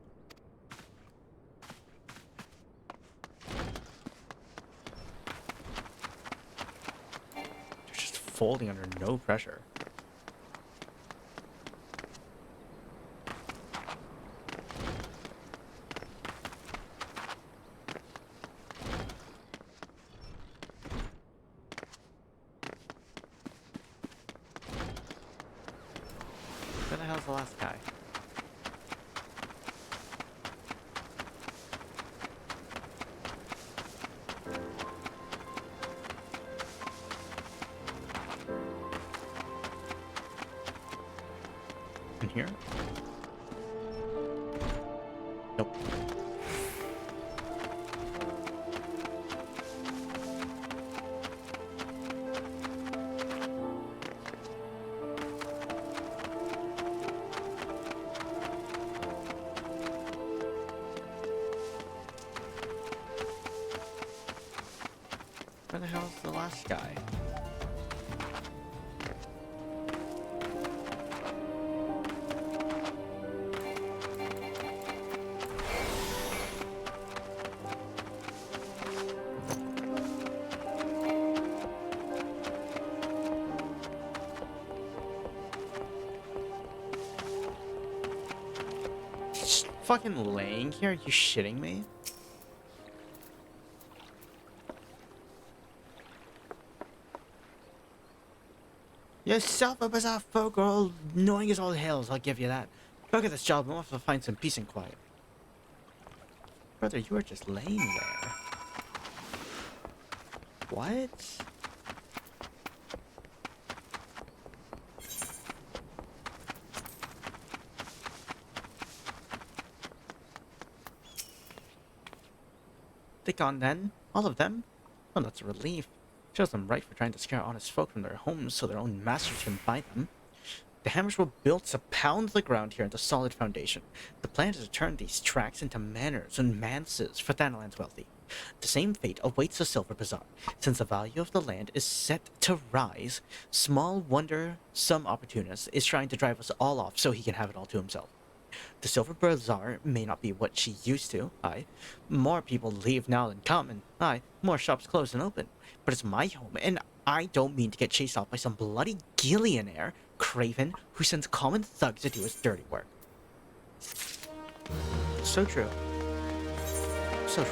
Folding under no pressure. Where the hell's the last guy? In here? Nope. Where the hell's the last guy? Just fucking laying here? Are you shitting me? Yourself a bizarre folk are all annoying as all hells, I'll give you that. Look at this job, I'm off to find some peace and quiet. Brother, you are just laying there. What? They gone then? All of them? Well, that's a relief. Shows them right for trying to scare honest folk from their homes so their own masters can buy them. The hammers were built to pound the ground here into solid foundation. The plan is to turn these tracks into manors and manses for Thanaland's wealthy. The same fate awaits the Silver Bazaar. Since the value of the land is set to rise, small wonder some opportunist is trying to drive us all off so he can have it all to himself. The Silver Bazaar may not be what she used to, aye. More people leave now than come, and aye, more shops close than open. But it's my home, and I don't mean to get chased off by some bloody Gillionaire craven who sends common thugs to do his dirty work. So true. So true.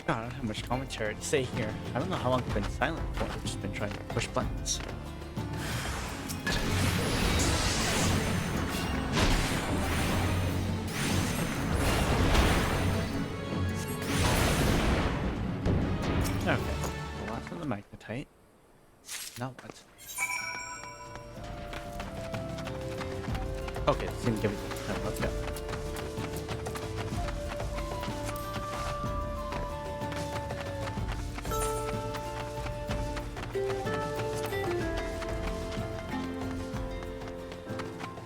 God, I don't have much commentary to say here. I don't know how long I've been silent for. I've just been trying to push buttons. Okay. Well, that's on the magnetite. Now what? Okay, this didn't give me the time. Let's go.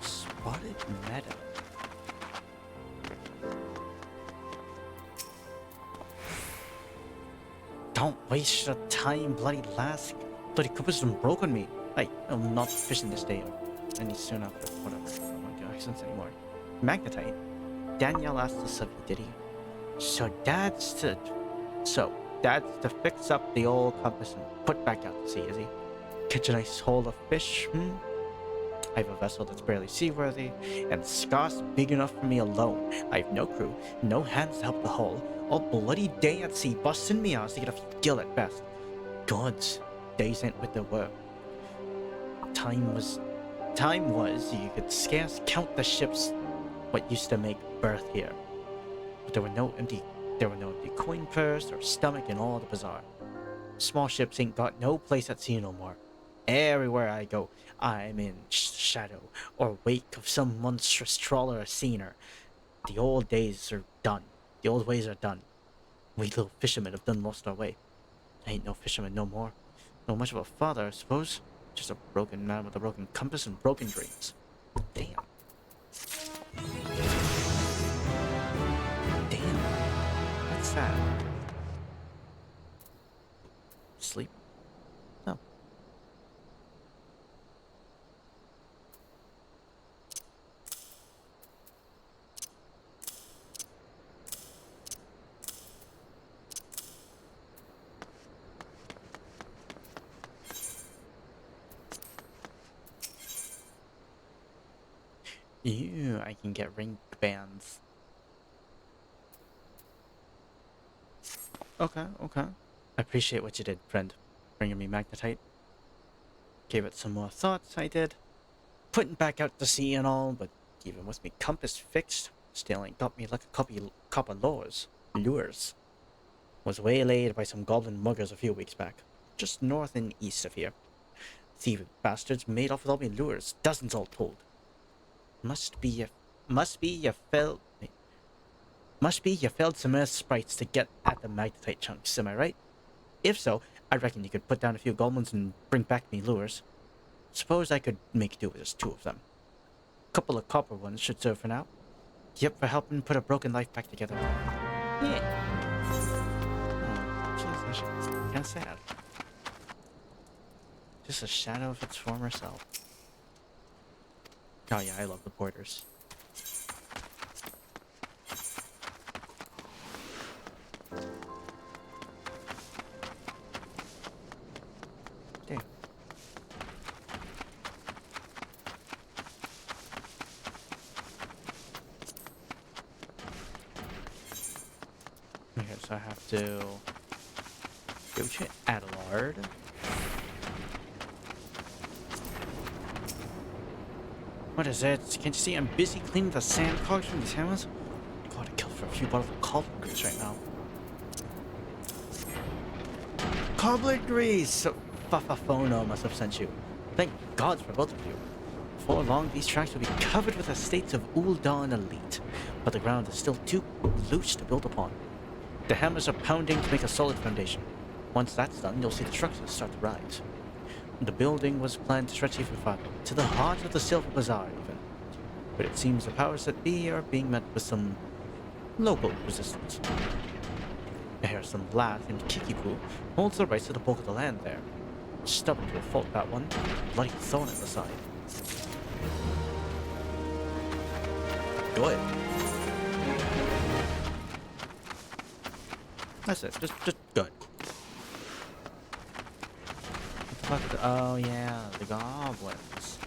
Spotted meadow. Don't waste your time, bloody lass. Bloody Cooper's done broke on me. Hey, I'm not fishing this day or any soon after. Whatever. I don't want to do accents anymore. Magnetite. Danielle asked us if he did he. So Dad's to fix up the old compass and put back out to sea, is he? Catch a nice haul of fish, I have a vessel that's barely seaworthy, and scarce big enough for me alone. I have no crew, no hands to help the hull, all bloody day at sea, busting me ass to get a few gill at best. Gods, days ain't what they were. Time was, you could scarce count the ships what used to make berth here. But there were no empty coin purse or stomach in all the bazaar. Small ships ain't got no place at sea no more. Everywhere I go, I'm in shadow or wake of some monstrous trawler or seiner. The old days are done. The old ways are done. We little fishermen have done lost our way. I ain't no fisherman no more. No much of a father, I suppose. Just a broken man with a broken compass and broken dreams. Damn. Damn. What's that? Sleep? No. Ew, I can get ring bands. Okay. I appreciate what you did, friend. Bringing me magnetite. Gave it some more thoughts, I did. Putting back out to sea and all, but even with me compass fixed, still ain't got me like a cup of lures. Was waylaid by some goblin muggers a few weeks back, just north and east of here. Thieving bastards made off with all me lures, dozens all told. Must be you felled some earth sprites to get at the magnetite chunks, am I right? If so, I reckon you could put down a few goblins and bring back me lures. Suppose I could make do with just 2 of them. Couple of copper ones should serve for now. Yep, for helping put a broken life back together. Yeah. Oh, jeez, that shit's kinda sad. Just a shadow of its former self. Oh yeah, I love the porters. Damn. Okay, so I have to go to Adelard. What is it? Can't you see I'm busy cleaning the sand cogs from these hammers? Gotta kill for a few bottles of cobblin grease right now. Cobblin grease! Fafaphono must have sent you. Thank God for both of you. Before long, these tracks will be covered with estates of Ul'Dan elite, but the ground is still too loose to build upon. The hammers are pounding to make a solid foundation. Once that's done, you'll see the structures start to rise. The building was planned to stretch even farther, to the heart of the Silver Bazaar even. But it seems the powers that be are being met with some local resistance. I hear some lad named Kikipu holds the rights to the bulk of the land there. Stubborn to a fault, that one. Bloody thorn in the side. Good. That's it. Just good. What the fuck? Oh yeah, the goblins.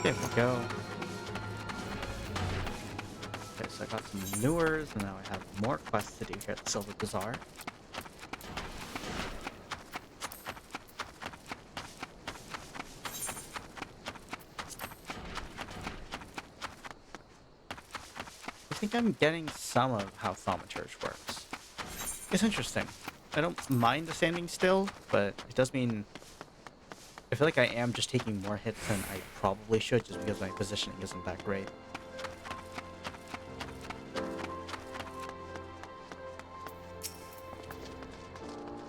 There we go. Okay, so I got some lures, and now I have more quests to do here at the Silver Bazaar. I think I'm getting some of how Thaumaturge works. It's interesting. I don't mind the standing still, but it does mean I feel like I am just taking more hits than I probably should just because my positioning isn't that great.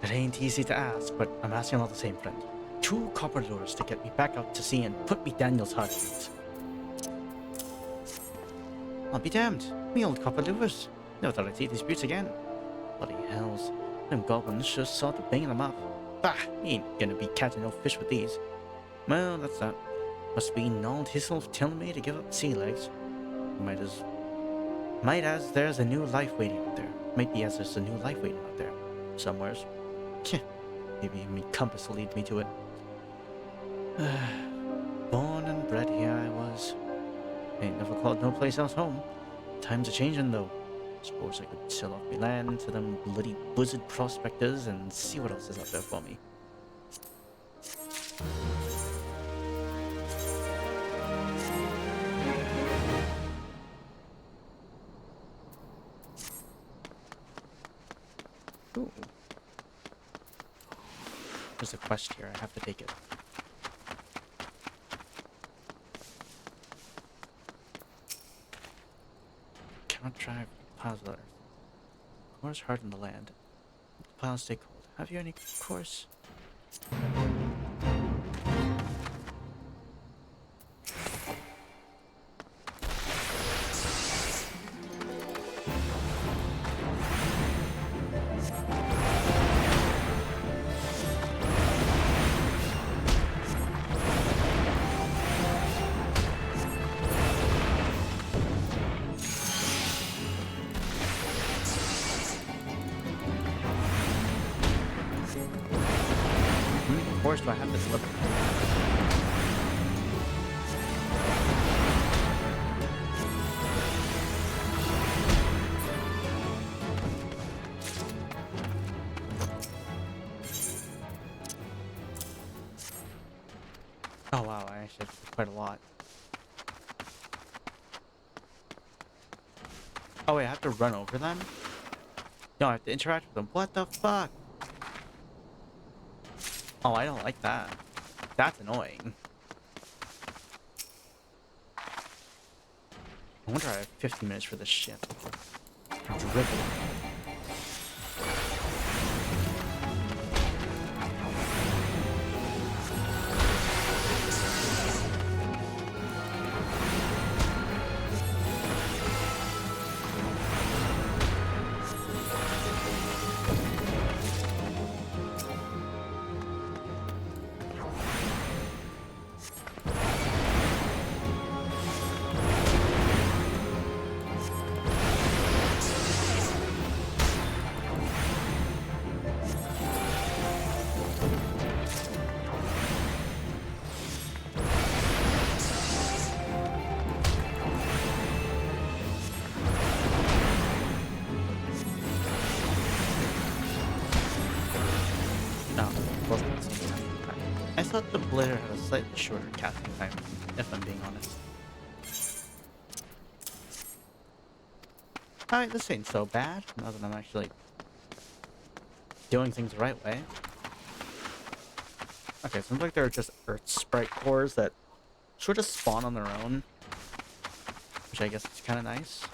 It ain't easy to ask, but I'm asking all the same, friend. 2 copper lures to get me back out to sea and put me Daniel's heartbeat. I'll be damned. Me old copper lures. Never thought I'd see these boots again. Bloody hells. Them goblins just saw the banging them up. Bah! He ain't gonna be catching no fish with these. Well, that's that. Must be gnawed himself telling me to give up sea legs. Might as there's a new life waiting out there. Might be as there's a new life waiting out there. Somewheres. Maybe me compass will lead me to it. Born and bred here I was. Ain't never called no place else home. Times are changing though. Suppose I could sell off me land to them bloody buzzard prospectors and see what else is out there for me. Ooh. There's a quest here, I have to take it. Cannot drive piles of earth. Core's hard in the land. Piles stay cold. Have you any cores? Of course, do I have this level? Oh wow, I actually have quite a lot. Oh wait, I have to run over them? No, I have to interact with them. What the fuck? Oh, I don't like that. That's annoying. I wonder I have 15 minutes for this shit. Dribble. I thought the Blair had a slightly shorter casting time, if I'm being honest. Alright, this ain't so bad, now that I'm actually doing things the right way. Okay, seems like there are just Earth Sprite cores that sort of spawn on their own, which I guess is kind of nice.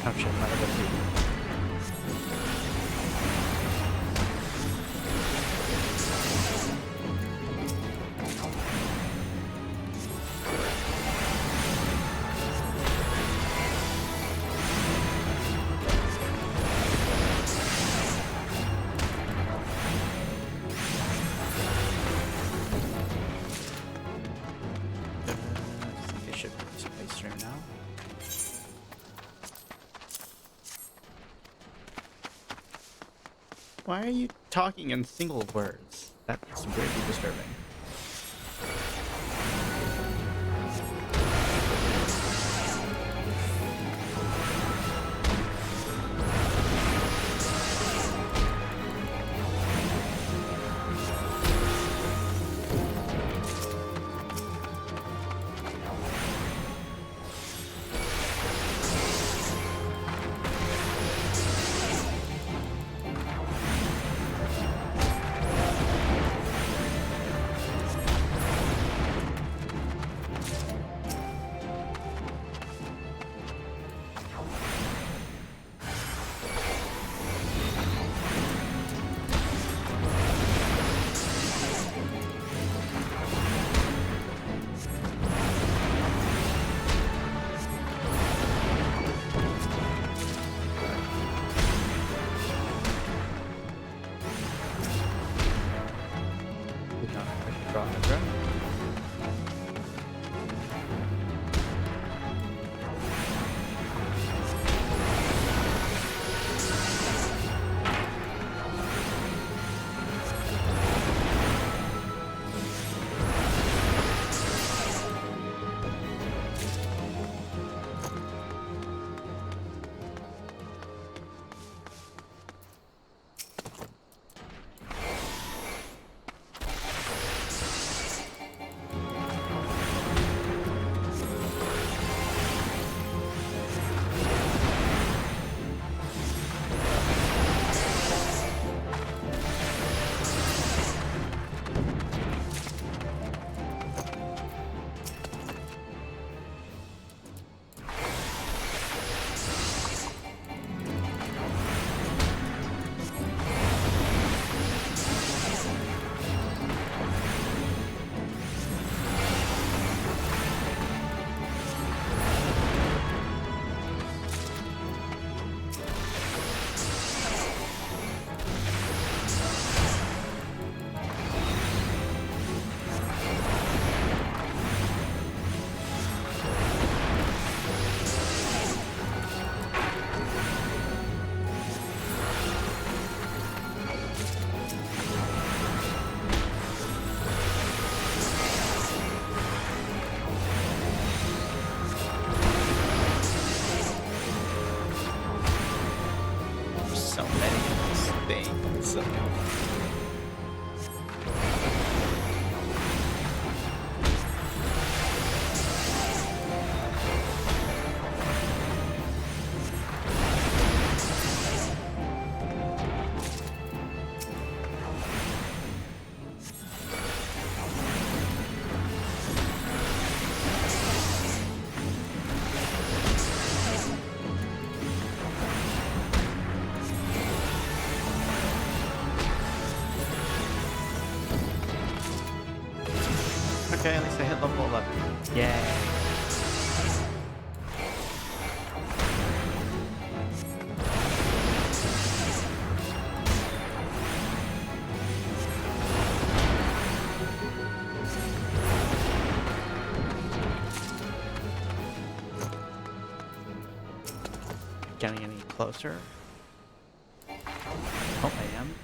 Oh shit, might have been I think I should put this place through now. Why are you talking in single words? That's weirdly disturbing. Okay, at least I hit level 11. Yay. Getting any closer? Oh, I am.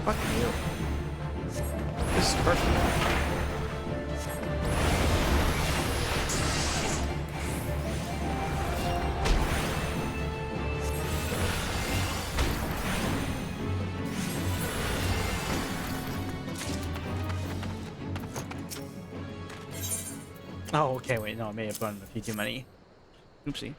Fuck you. This is perfect. Oh, okay, wait, no, I may have burned a few too many. Oopsie.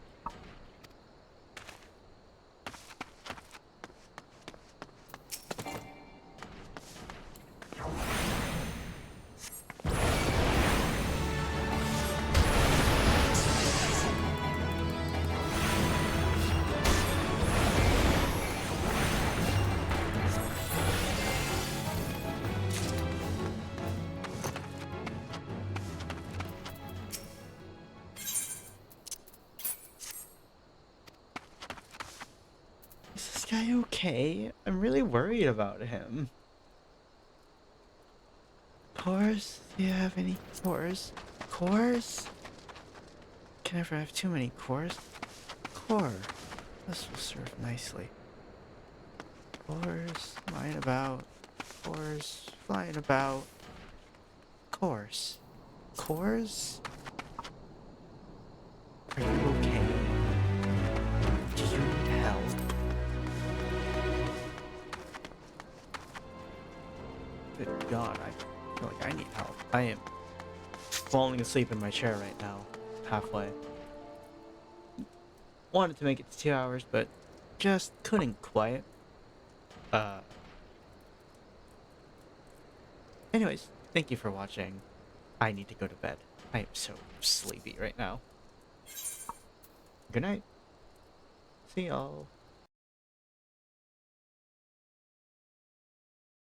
guy okay? I'm really worried about him. Cores? Do you have any cores? Cores? Can never have too many cores. Core. This will serve nicely. Cores flying about. Cores flying about. Cores. Cores? Are you okay? Do you need help? Good God, I feel like I need help. I am falling asleep in my chair right now, halfway. Wanted to make it to 2 hours, but just couldn't quite. Anyways, thank you for watching. I need to go to bed. I am so sleepy right now. Good night. See y'all.